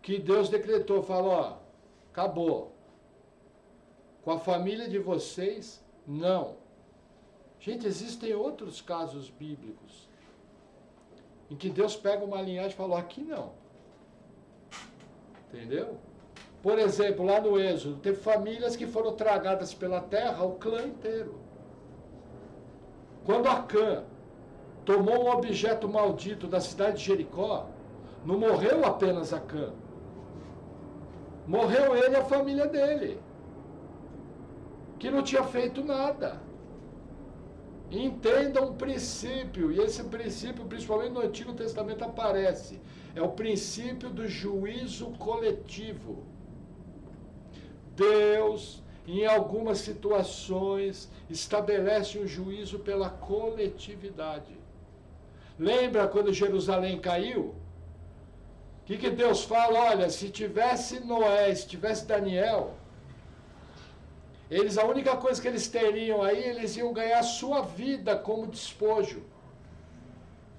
que Deus decretou, falou, ó, acabou. Com a família de vocês, não. Gente, existem outros casos bíblicos em que Deus pega uma linhagem e falou, aqui não. Entendeu? Por exemplo, lá no Êxodo, teve famílias que foram tragadas pela terra, o clã inteiro. Quando Acã tomou um objeto maldito da cidade de Jericó, não morreu apenas Acã. Morreu ele e a família dele, que não tinha feito nada. Entenda um princípio, e esse princípio, principalmente no Antigo Testamento, aparece. É o princípio do juízo coletivo. Deus, em algumas situações, estabelece um juízo pela coletividade. Lembra quando Jerusalém caiu? O que Deus fala? Olha, se tivesse Noé, se tivesse Daniel, a única coisa que eles teriam aí, eles iam ganhar a sua vida como despojo.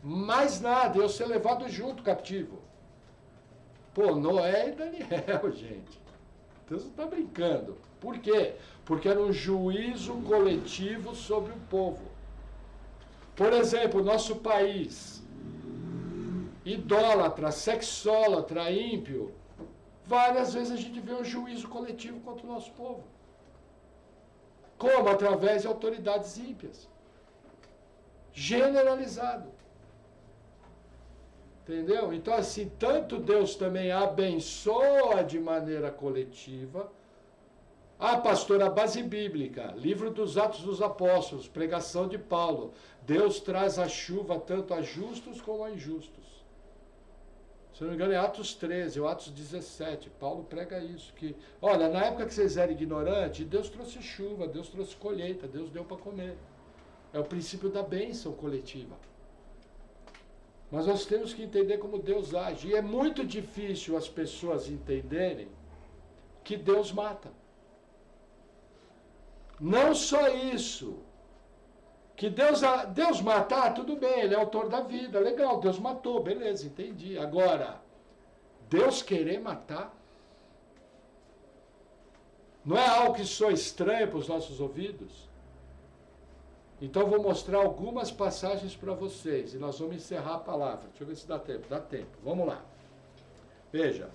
Mais nada, iam ser levados junto cativo. Pô, Noé e Daniel, gente. Deus não está brincando. Por quê? Porque era um juízo coletivo sobre o povo. Por exemplo, nosso país, idólatra, sexólatra, ímpio, várias vezes a gente vê um juízo coletivo contra o nosso povo. Como? Através de autoridades ímpias. Generalizado. Entendeu? Então, assim, tanto Deus também abençoa de maneira coletiva. Ah, pastor, a base bíblica, livro dos Atos dos Apóstolos, pregação de Paulo. Deus traz a chuva tanto a justos como a injustos. Se não me engano, é Atos 13 ou Atos 17. Paulo prega isso. Que, olha, na época que vocês eram ignorantes, Deus trouxe chuva, Deus trouxe colheita, Deus deu para comer. É o princípio da bênção coletiva. Mas nós temos que entender como Deus age. E é muito difícil as pessoas entenderem que Deus mata. Não só isso. Que Deus matar, tudo bem, ele é autor da vida, legal, Deus matou, beleza, entendi. Agora, Deus querer matar, não é algo que soa estranho para os nossos ouvidos? Então, vou mostrar algumas passagens para vocês, e nós vamos encerrar a palavra. Deixa eu ver se dá tempo. Dá tempo, vamos lá. Veja.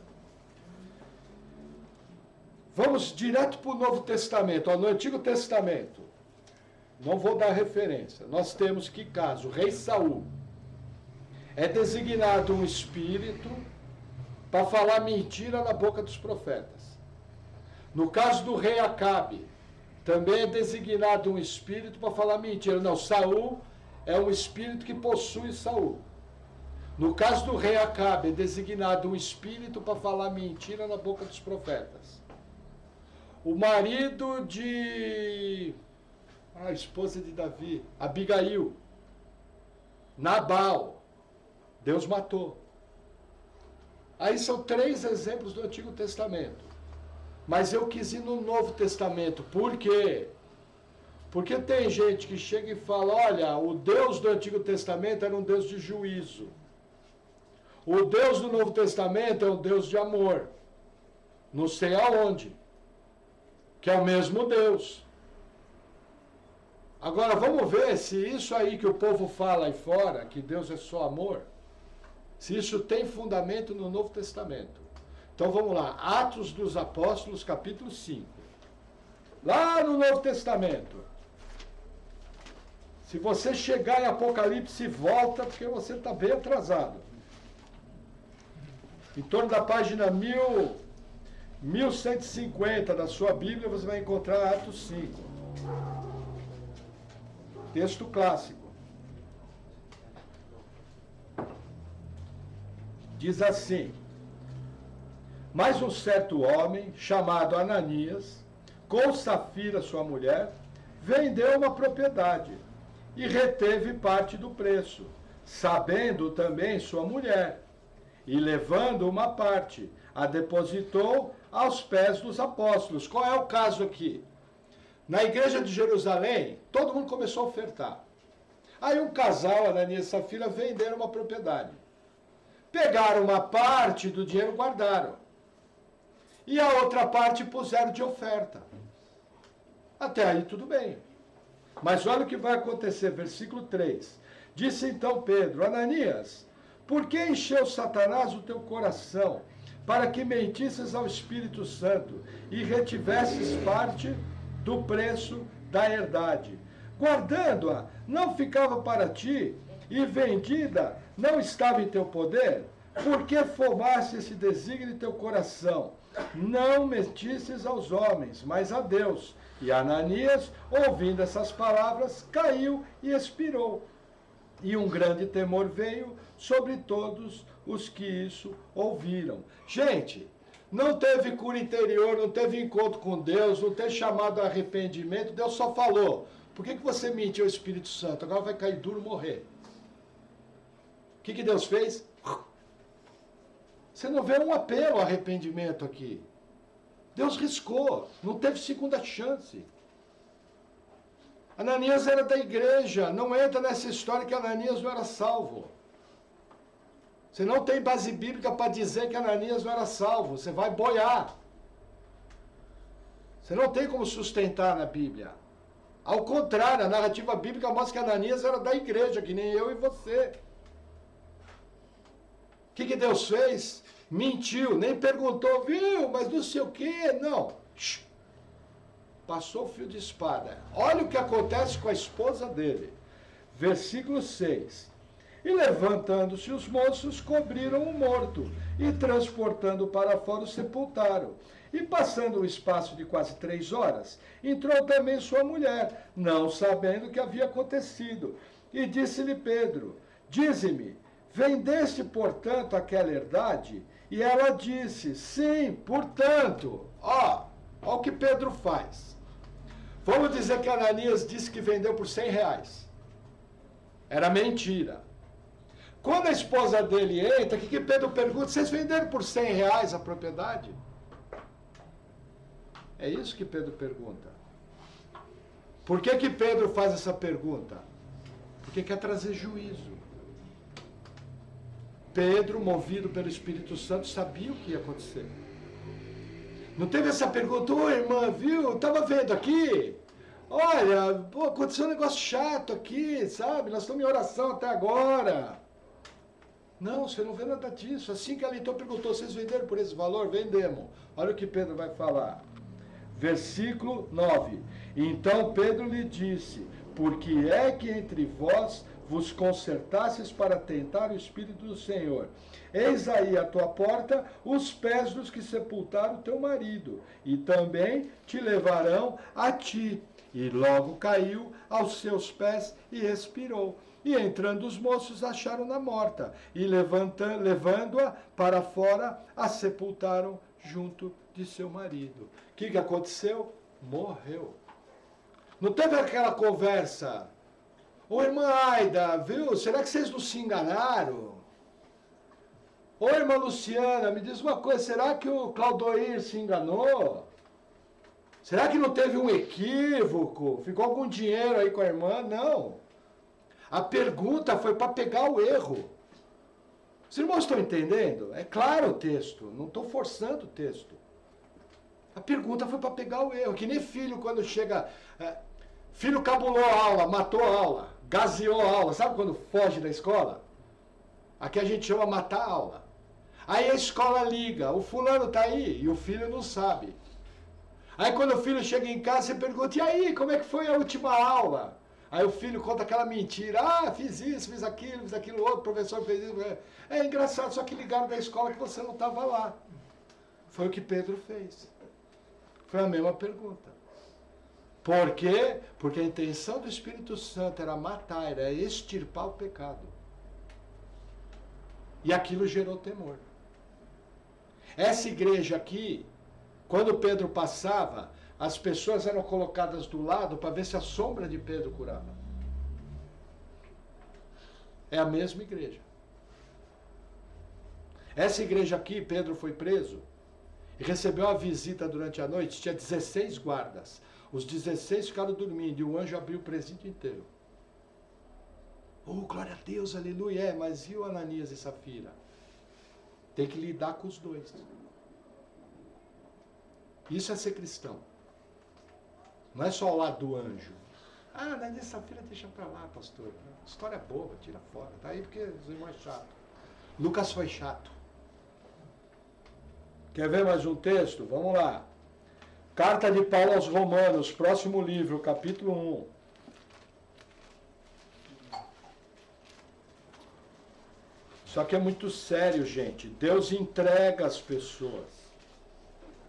Vamos direto para o Novo Testamento, no Antigo Testamento. Não vou dar referência. Nós temos que caso o rei Saul é designado um espírito para falar mentira na boca dos profetas. No caso do rei Acabe, também é designado um espírito para falar mentira. Não, Saul é um espírito que possui Saul. No caso do rei Acabe, é designado um espírito para falar mentira na boca dos profetas. O marido de... a esposa de Davi, Abigail, Nabal, Deus matou. Aí são 3 exemplos do Antigo Testamento. Mas eu quis ir no Novo Testamento. Por quê? Porque tem gente que chega e fala, olha, o Deus do Antigo Testamento era um Deus de juízo. O Deus do Novo Testamento é um Deus de amor. Não sei aonde. Que é o mesmo Deus. Agora vamos ver se isso aí que o povo fala aí fora, que Deus é só amor, se isso tem fundamento no Novo Testamento. Então vamos lá, Atos dos Apóstolos, capítulo 5. Lá no Novo Testamento. Se você chegar em Apocalipse, volta, porque você está bem atrasado. Em torno da página 1150 da sua Bíblia, você vai encontrar Atos 5. Texto clássico. Diz assim: mas um certo homem, chamado Ananias, com Safira, sua mulher, vendeu uma propriedade e reteve parte do preço, sabendo também sua mulher, e levando uma parte, a depositou aos pés dos apóstolos. Qual é o caso aqui? Na igreja de Jerusalém, todo mundo começou a ofertar. Aí um casal, Ananias e Safira, venderam uma propriedade. Pegaram uma parte do dinheiro e guardaram. E a outra parte puseram de oferta. Até aí tudo bem. Mas olha o que vai acontecer, versículo 3. Disse então Pedro, Ananias, por que encheu Satanás o teu coração, para que mentisses ao Espírito Santo e retivesses parte do preço da herdade? Guardando-a, não ficava para ti, e vendida, não estava em teu poder? Por que formaste esse desígnio em teu coração? Não mentisses aos homens, mas a Deus. E Ananias, ouvindo essas palavras, caiu e expirou. E um grande temor veio sobre todos os que isso ouviram. Gente, não teve cura interior, não teve encontro com Deus, não teve chamado a arrependimento, Deus só falou, por que você mentiu ao Espírito Santo? Agora vai cair duro e morrer. O que Deus fez? Você não vê um apelo ao arrependimento aqui. Deus riscou, não teve segunda chance. Ananias era da igreja, não entra nessa história que Ananias não era salvo. Você não tem base bíblica para dizer que Ananias não era salvo, você vai boiar. Você não tem como sustentar na Bíblia. Ao contrário, a narrativa bíblica mostra que Ananias era da igreja, que nem eu e você. O que Deus fez? Mentiu, nem perguntou, viu, mas não sei o quê, não. Passou o fio de espada. Olha o que acontece com a esposa dele. Versículo 6. E levantando-se os moços, cobriram o morto, e transportando para fora o sepultaram. E passando um espaço de quase 3 horas, entrou também sua mulher, não sabendo o que havia acontecido. E disse-lhe Pedro, dize-me, vendeste, portanto, aquela herdade? E ela disse, sim, portanto. Ó o que Pedro faz. Vamos dizer que Ananias disse que vendeu por 100 reais. Era mentira. Quando a esposa dele entra, o que Pedro pergunta? Vocês venderam por 100 reais a propriedade? É isso que Pedro pergunta. Por que Pedro faz essa pergunta? Porque quer trazer juízo. Pedro, movido pelo Espírito Santo, sabia o que ia acontecer. Não teve essa pergunta, ô irmã, viu? Estava vendo aqui. Olha, pô, aconteceu um negócio chato aqui, sabe? Nós estamos em oração até agora. Não, você não vê nada disso. Assim que a leitor perguntou, vocês venderam por esse valor? Vendemos. Olha o que Pedro vai falar. Versículo 9. Então Pedro lhe disse, por que é que entre vós vos concertastes para tentar o Espírito do Senhor? Eis aí à tua porta os pés dos que sepultaram teu marido, e também te levarão a ti. E logo caiu aos seus pés e expirou. E entrando os moços, acharam-na morta. E levando-a para fora, a sepultaram junto de seu marido. O que aconteceu? Morreu. Não teve aquela conversa. Ô irmã Aida, viu? Será que vocês não se enganaram? Ô irmã Luciana, me diz uma coisa, será que o Claudoir se enganou? Será que não teve um equívoco? Ficou algum dinheiro aí com a irmã? Não. A pergunta foi para pegar o erro. Os irmãos estão entendendo? É claro o texto, não estou forçando o texto. A pergunta foi para pegar o erro, que nem filho quando chega... filho cabulou a aula, matou a aula, gaseou a aula. Sabe quando foge da escola? Aqui a gente chama matar a aula. Aí a escola liga, o fulano tá aí, e o filho não sabe. Aí quando o filho chega em casa, você pergunta, e aí, como é que foi a última aula? Aí o filho conta aquela mentira, fiz isso, fiz aquilo outro, o professor fez isso. É engraçado, só que ligaram da escola que você não estava lá. Foi o que Pedro fez. Foi a mesma pergunta. Por quê? Porque a intenção do Espírito Santo era matar, era extirpar o pecado. E aquilo gerou temor. Essa igreja aqui, quando Pedro passava, as pessoas eram colocadas do lado para ver se a sombra de Pedro curava. É a mesma igreja. Essa igreja aqui, Pedro foi preso e recebeu uma visita durante a noite, tinha 16 guardas. Os 16 ficaram dormindo e o anjo abriu o presídio inteiro. Oh, glória a Deus, aleluia. Mas e o Ananias e Safira? Tem que lidar com os dois. Isso é ser cristão. Não é só o lado do anjo. Ananias e Safira deixa pra lá, pastor. História boba, tira fora. Tá aí porque os irmãos é chato. Lucas foi chato. Quer ver mais um texto? Vamos lá. Carta de Paulo aos Romanos, próximo livro, capítulo 1. Só que é muito sério, gente. Deus entrega as pessoas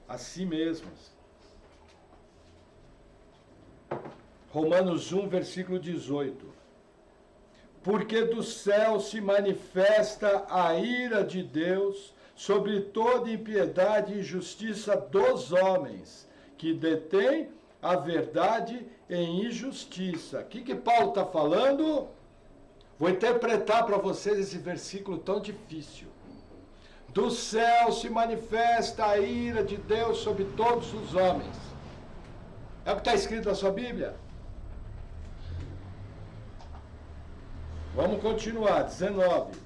a si mesmas. Romanos 1, versículo 18. Porque do céu se manifesta a ira de Deus sobre toda impiedade e injustiça dos homens, que detêm a verdade em injustiça. O que Paulo está falando? Vou interpretar para vocês esse versículo tão difícil. Do céu se manifesta a ira de Deus sobre todos os homens. É o que está escrito na sua Bíblia? Vamos continuar, 19.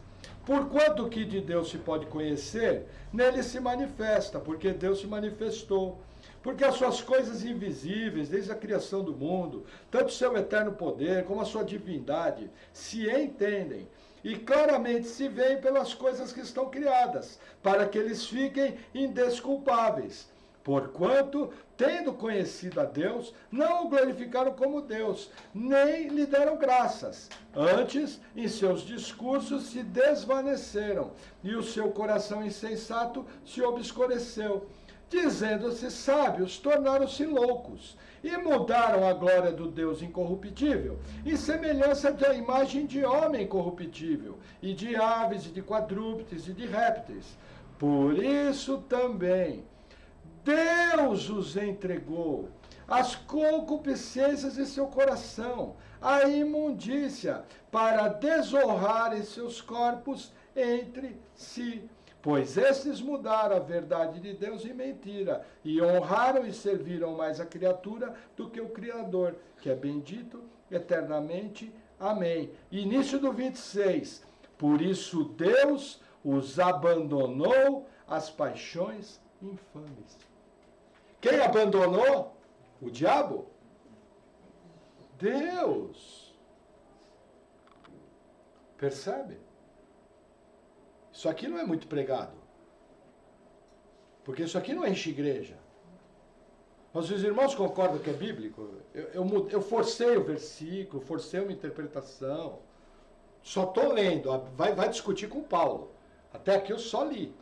Porquanto o que de Deus se pode conhecer, nele se manifesta, porque Deus se manifestou. Porque as suas coisas invisíveis, desde a criação do mundo, tanto o seu eterno poder como a sua divindade, se entendem e claramente se veem pelas coisas que estão criadas, para que eles fiquem indesculpáveis. Porquanto, tendo conhecido a Deus, não o glorificaram como Deus, nem lhe deram graças. Antes, em seus discursos se desvaneceram, e o seu coração insensato se obscureceu. Dizendo-se sábios, tornaram-se loucos, e mudaram a glória do Deus incorruptível, em semelhança da imagem de homem corruptível, e de aves, e de quadrúpedes, e de répteis. Por isso também Deus os entregou às concupiscências de seu coração, à imundícia, para desonrarem seus corpos entre si. Pois estes mudaram a verdade de Deus em mentira, e honraram e serviram mais a criatura do que o Criador, que é bendito eternamente. Amém. Início do 26. Por isso Deus os abandonou às paixões infames. Quem abandonou? O diabo? Deus. Percebe? Isso aqui não é muito pregado. Porque isso aqui não enche igreja. Mas os irmãos concordam que é bíblico? Eu forcei o versículo, forcei uma interpretação. Só estou lendo. Vai discutir com Paulo. Até aqui eu só li.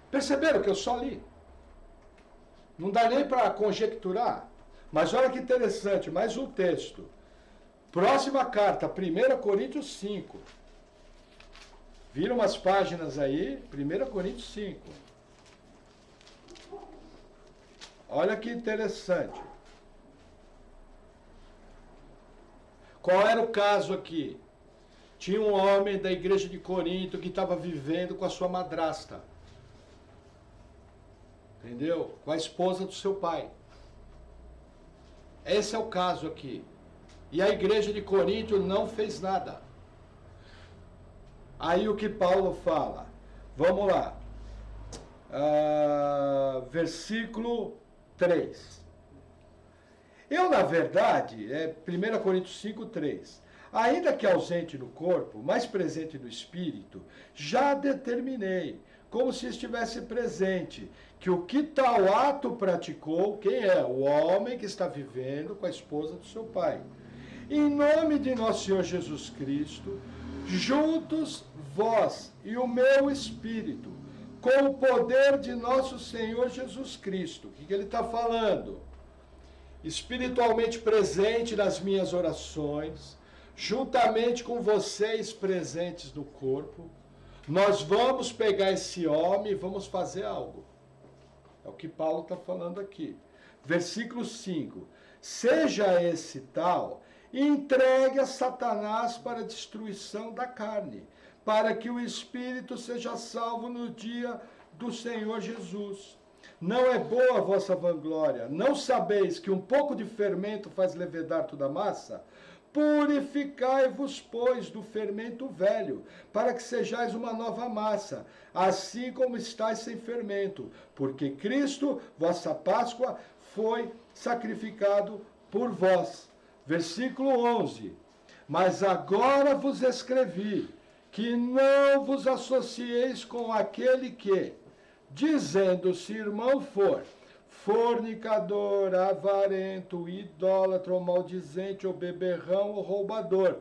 Perceberam que eu só li? Não dá nem para conjecturar. Mas olha que interessante, mais um texto. Próxima carta, 1 Coríntios 5. Viram umas páginas aí? 1 Coríntios 5. Olha que interessante. Qual era o caso aqui? Tinha um homem da igreja de Corinto que estava vivendo com a sua madrasta. Entendeu? Com a esposa do seu pai. Esse é o caso aqui. E a igreja de Corinto não fez nada. Aí o que Paulo fala? Vamos lá. Versículo 3. Eu, na verdade, 1 Coríntios 5, 3. Ainda que ausente no corpo, mas presente no espírito, já determinei, como se estivesse presente, que o que tal ato praticou, quem é? O homem que está vivendo com a esposa do seu pai. Em nome de nosso Senhor Jesus Cristo, juntos vós e o meu espírito, com o poder de nosso Senhor Jesus Cristo. O que ele está falando? Espiritualmente presente nas minhas orações, juntamente com vocês presentes no corpo, nós vamos pegar esse homem e vamos fazer algo. É o que Paulo está falando aqui. Versículo 5. Seja esse tal, entregue a Satanás para a destruição da carne, para que o espírito seja salvo no dia do Senhor Jesus. Não é boa a vossa vanglória. Não sabeis que um pouco de fermento faz levedar toda a massa? Purificai-vos, pois, do fermento velho, para que sejais uma nova massa, assim como estáis sem fermento, porque Cristo, vossa Páscoa, foi sacrificado por vós. Versículo 11. Mas agora vos escrevi, que não vos associeis com aquele que, dizendo-se irmão for, fornicador, avarento, idólatra, ou maldizente, ou beberrão, ou roubador,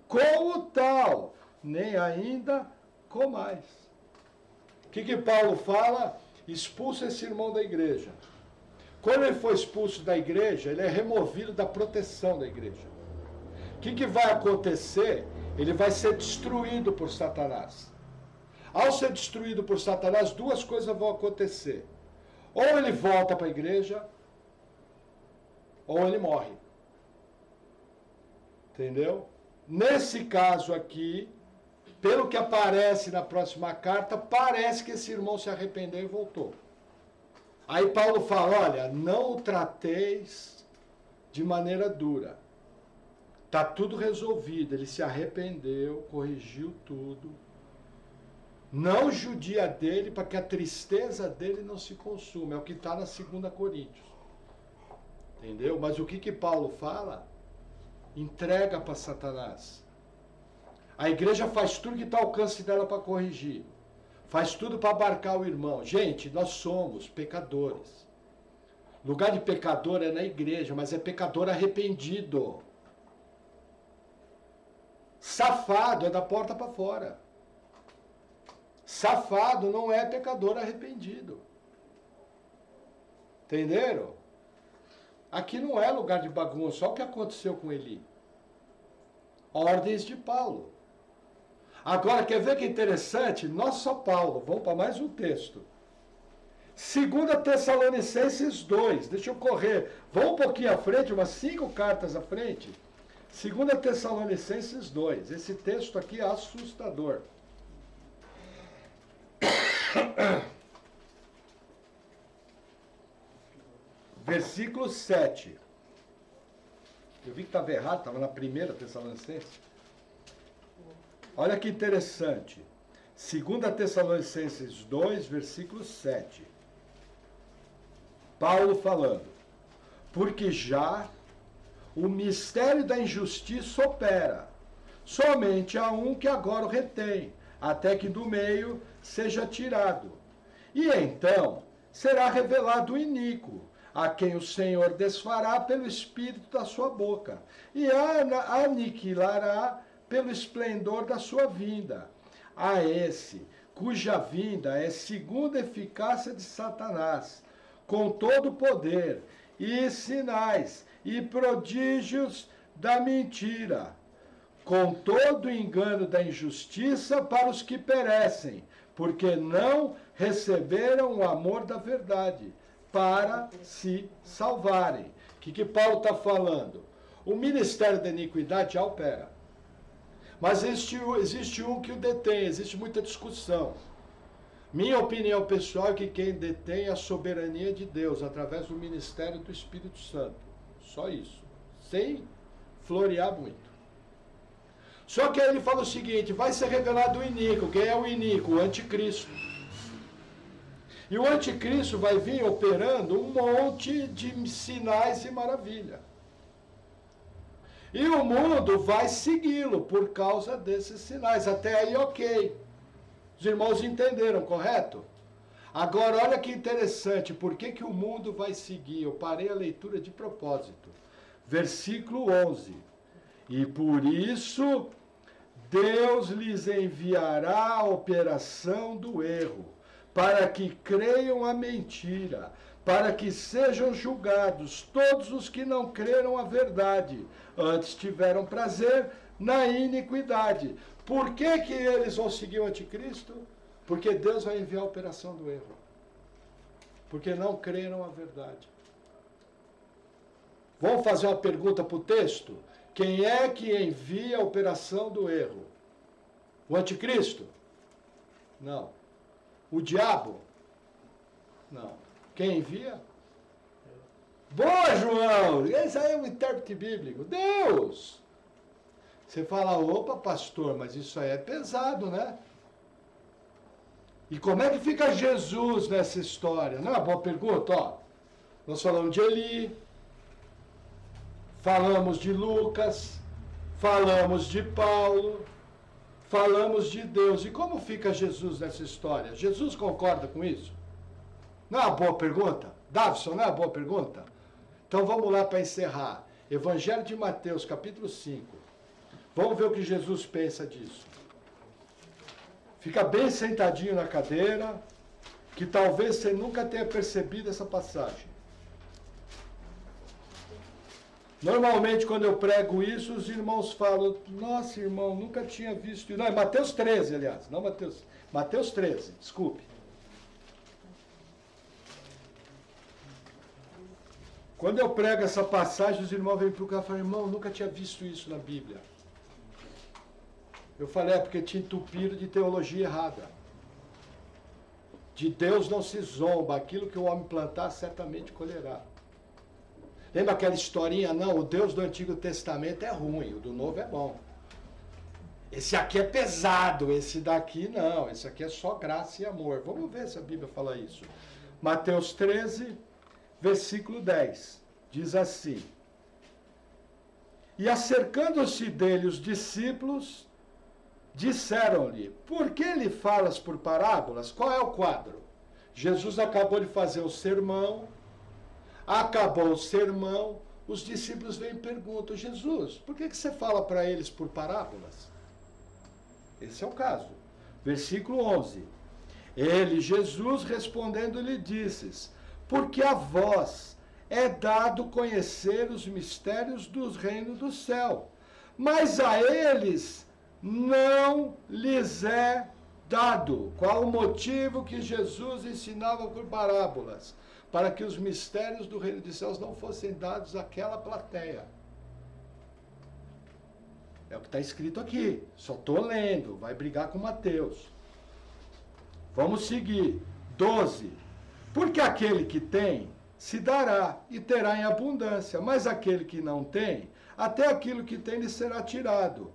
com o tal, nem ainda comais. O que Paulo fala? Expulsa esse irmão da igreja. Quando ele for expulso da igreja, ele é removido da proteção da igreja. O que vai acontecer? Ele vai ser destruído por Satanás. Ao ser destruído por Satanás, duas coisas vão acontecer. Ou ele volta para a igreja, ou ele morre. Entendeu? Nesse caso aqui, pelo que aparece na próxima carta, parece que esse irmão se arrependeu e voltou. Aí Paulo fala, olha, não o trateis de maneira dura. Está tudo resolvido, ele se arrependeu, corrigiu tudo. Não judia dele para que a tristeza dele não se consuma. É o que está na 2 Coríntios. Entendeu? Mas o que Paulo fala? Entrega para Satanás. A igreja faz tudo que está ao alcance dela para corrigir. Faz tudo para abarcar o irmão. Gente, nós somos pecadores. Lugar de pecador é na igreja, mas é pecador arrependido. Safado é da porta para fora. Safado não é pecador arrependido. Entenderam? Aqui não é lugar de bagunça. Olha o que aconteceu com Eli. Ordens de Paulo. Agora, quer ver que interessante? Não só Paulo. Vamos para mais um texto. 2 Tessalonicenses 2. Deixa eu correr. Vamos um pouquinho à frente, umas 5 cartas à frente. 2 Tessalonicenses 2. Esse texto aqui é assustador. Versículo 7. Eu vi que estava errado, estava na 1 Tessalonicenses. Olha que interessante. 2 Tessalonicenses 2, versículo 7. Paulo falando. Porque já o mistério da injustiça opera. Somente há um que agora o retém, até que do meio seja tirado. E então será revelado o iníquo, a quem o Senhor desfará pelo espírito da sua boca, e aniquilará pelo esplendor da sua vinda. A esse, cuja vinda é segundo a eficácia de Satanás, com todo o poder, e sinais e prodígios da mentira, com todo o engano da injustiça para os que perecem, porque não receberam o amor da verdade, para se salvarem. O que Paulo está falando? O ministério da iniquidade já opera. Mas existe um que o detém, existe muita discussão. Minha opinião pessoal é que quem detém é a soberania de Deus, através do ministério do Espírito Santo. Só isso. Sem florear muito. Só que aí ele fala o seguinte, vai ser revelado o iníquo. Quem é o iníquo? O anticristo. E o anticristo vai vir operando um monte de sinais e maravilha. E o mundo vai segui-lo por causa desses sinais. Até aí, ok. Os irmãos entenderam, correto? Agora, olha que interessante. Por que o mundo vai seguir? Eu parei a leitura de propósito. Versículo 11. E por isso, Deus lhes enviará a operação do erro, para que creiam a mentira, para que sejam julgados todos os que não creram a verdade, antes tiveram prazer na iniquidade. Por que eles vão seguir o anticristo? Porque Deus vai enviar a operação do erro. Porque não creram a verdade. Vamos fazer uma pergunta para o texto? Quem é que envia a operação do erro? O anticristo? Não. O diabo? Não. Quem envia? Boa, João! Esse aí é um intérprete bíblico. Deus! Você fala, opa, pastor, mas isso aí é pesado, né? E como é que fica Jesus nessa história? Não é uma boa pergunta? Ó, nós falamos de Eli, falamos de Lucas, falamos de Paulo, falamos de Deus. E como fica Jesus nessa história? Jesus concorda com isso? Não é uma boa pergunta? Davison, não é uma boa pergunta? Então vamos lá para encerrar. Evangelho de Mateus, capítulo 5. Vamos ver o que Jesus pensa disso. Fica bem sentadinho na cadeira, que talvez você nunca tenha percebido essa passagem. Normalmente, quando eu prego isso, os irmãos falam, nossa, irmão, nunca tinha visto isso. Não, é Mateus 13, aliás, não Mateus. Mateus 13, desculpe. Quando eu prego essa passagem, os irmãos vêm para o cá e falam, irmão, nunca tinha visto isso na Bíblia. Eu falei, porque te entupiram de teologia errada. De Deus não se zomba, aquilo que o homem plantar, certamente colherá. Lembra aquela historinha? Não, o Deus do Antigo Testamento é ruim, o do Novo é bom. Esse aqui é pesado, esse daqui não, esse aqui é só graça e amor. Vamos ver se a Bíblia fala isso. Mateus 13, versículo 10, diz assim: E acercando-se dele os discípulos, disseram-lhe, por que lhe falas por parábolas? Qual é o quadro? Jesus acabou de fazer o sermão, acabou o sermão, os discípulos vêm e perguntam, Jesus, por que você fala para eles por parábolas? Esse é o caso. Versículo 11. Ele, Jesus, respondendo, lhe disse, porque a vós é dado conhecer os mistérios dos reinos do céu, mas a eles não lhes é dado. Qual o motivo que Jesus ensinava por parábolas? Para que os mistérios do reino dos céus não fossem dados àquela plateia. É o que está escrito aqui. Só estou lendo. Vai brigar com Mateus. Vamos seguir. 12. Porque aquele que tem, se dará e terá em abundância. Mas aquele que não tem, até aquilo que tem lhe será tirado.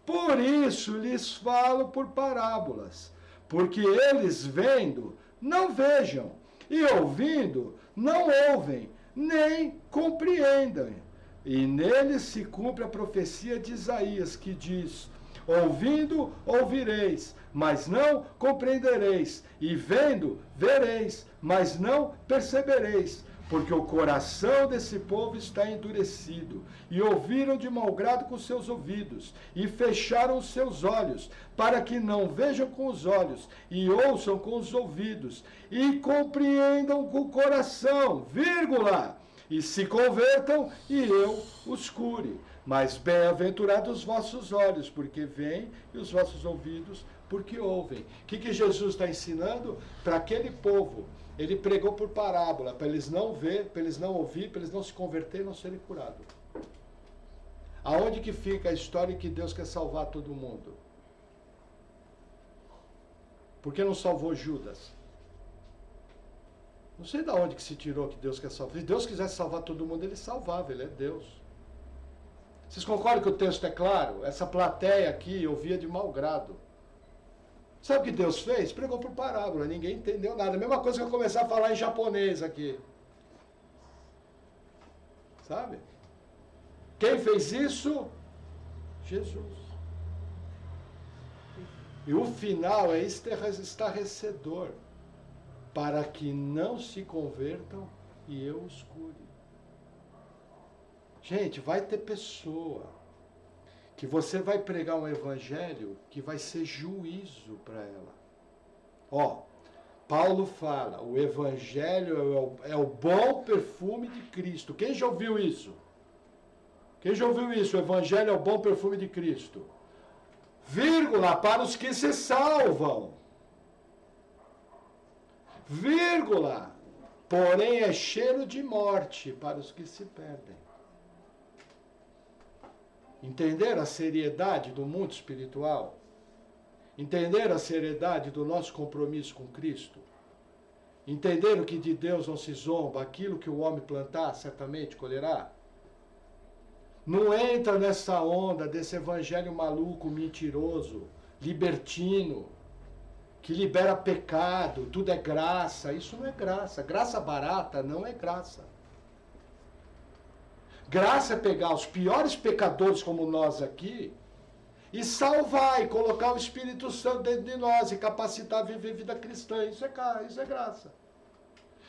Por isso lhes falo por parábolas. Porque eles vendo, não vejam. E ouvindo, não ouvem, nem compreendem. E neles se cumpre a profecia de Isaías, que diz, ouvindo, ouvireis, mas não compreendereis. E vendo, vereis, mas não percebereis. Porque o coração desse povo está endurecido, e ouviram de mau grado com seus ouvidos, e fecharam os seus olhos, para que não vejam com os olhos, e ouçam com os ouvidos, e compreendam com o coração, vírgula, e se convertam, e eu os cure. Mas bem-aventurados os vossos olhos, porque veem, e os vossos ouvidos, porque ouvem. O que Jesus está ensinando? Para aquele povo, ele pregou por parábola, para eles não ver, para eles não ouvir, para eles não se converter e não serem curados. Aonde que fica a história que Deus quer salvar todo mundo? Por que não salvou Judas? Não sei de onde que se tirou que Deus quer salvar. Se Deus quisesse salvar todo mundo, ele salvava, ele é Deus. Vocês concordam que o texto é claro? Essa plateia aqui ouvia de mau grado. Sabe o que Deus fez? Pregou por parábola, ninguém entendeu nada. A mesma coisa que eu começar a falar em japonês aqui. Sabe? Quem fez isso? Jesus. E o final é estarrecedor, para que não se convertam e eu os cure. Gente, vai ter pessoa que você vai pregar um evangelho que vai ser juízo para ela. Ó, Paulo fala, o evangelho é o bom perfume de Cristo. Quem já ouviu isso? Quem já ouviu isso? O evangelho é o bom perfume de Cristo. Vírgula, para os que se salvam. Vírgula, porém é cheiro de morte para os que se perdem. Entenderam a seriedade do mundo espiritual? Entenderam a seriedade do nosso compromisso com Cristo? Entenderam que de Deus não se zomba, aquilo que o homem plantar, certamente colherá? Não entra nessa onda desse evangelho maluco, mentiroso, libertino, que libera pecado, tudo é graça. Isso não é graça. Graça barata não é graça. Graça é pegar os piores pecadores como nós aqui e salvar e colocar o Espírito Santo dentro de nós e capacitar a viver vida cristã. Isso é graça.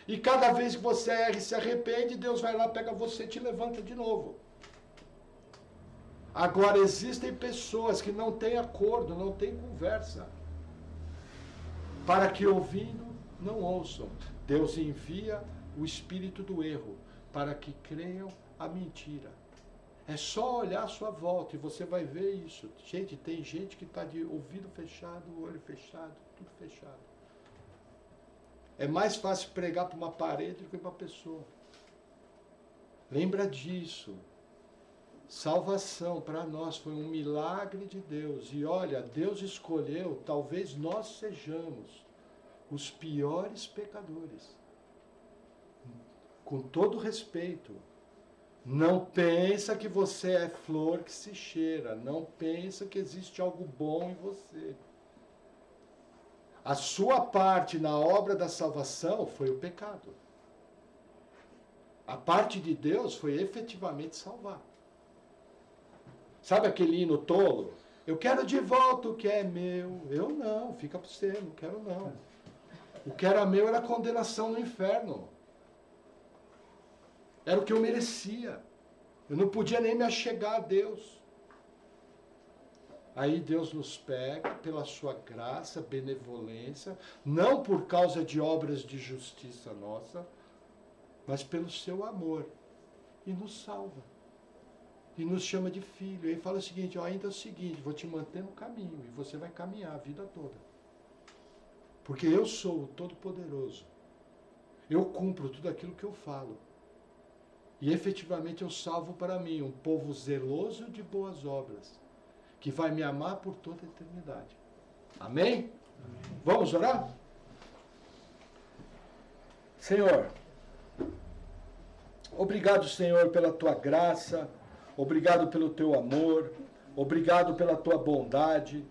E cada vez que você erra e se arrepende, Deus vai lá, pega você e te levanta de novo. Agora, existem pessoas que não têm acordo, não têm conversa, para que ouvindo, não ouçam. Deus envia o espírito do erro, para que creiam a mentira. É só olhar à sua volta e você vai ver isso. Gente, tem gente que está de ouvido fechado, olho fechado, tudo fechado. É mais fácil pregar para uma parede do que para uma pessoa. Lembra disso. Salvação para nós foi um milagre de Deus. E olha, Deus escolheu, talvez nós sejamos os piores pecadores. Com todo respeito. Não pensa que você é flor que se cheira. Não pensa que existe algo bom em você. A sua parte na obra da salvação foi o pecado. A parte de Deus foi efetivamente salvar. Sabe aquele hino tolo? Eu quero de volta o que é meu. Eu não, fica para você, não quero não. O que era meu era condenação no inferno. Era o que eu merecia. Eu não podia nem me achegar a Deus. Aí Deus nos pega pela sua graça, benevolência, não por causa de obras de justiça nossa, mas pelo seu amor. E nos salva. E nos chama de filho. E ele fala o seguinte, ó, ainda é o seguinte, vou te manter no caminho e você vai caminhar a vida toda. Porque eu sou o Todo-Poderoso. Eu cumpro tudo aquilo que eu falo. E efetivamente eu salvo para mim um povo zeloso de boas obras, que vai me amar por toda a eternidade. Amém? Amém. Vamos orar? Senhor, obrigado, Senhor, pela tua graça, obrigado pelo teu amor, obrigado pela tua bondade.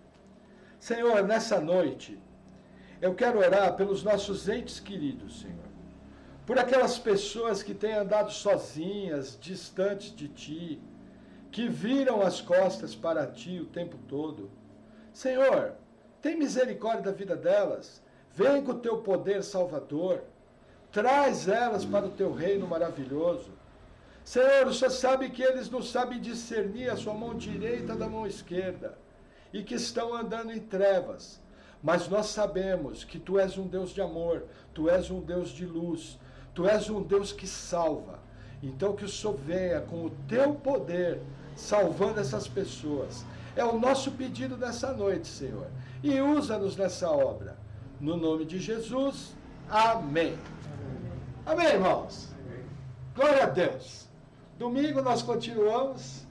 Senhor, nessa noite, eu quero orar pelos nossos entes queridos, Senhor. Por aquelas pessoas que têm andado sozinhas, distantes de Ti, que viram as costas para Ti o tempo todo. Senhor, tem misericórdia da vida delas. Vem com o Teu poder salvador. Traz elas para o Teu reino maravilhoso. Senhor, o Senhor sabe que eles não sabem discernir a sua mão direita da mão esquerda e que estão andando em trevas. Mas nós sabemos que Tu és um Deus de amor, Tu és um Deus de luz, Tu és um Deus que salva. Então que o Senhor venha com o teu poder, salvando essas pessoas. É o nosso pedido nessa noite, Senhor. E usa-nos nessa obra. No nome de Jesus, amém. Amém, irmãos? Glória a Deus. Domingo nós continuamos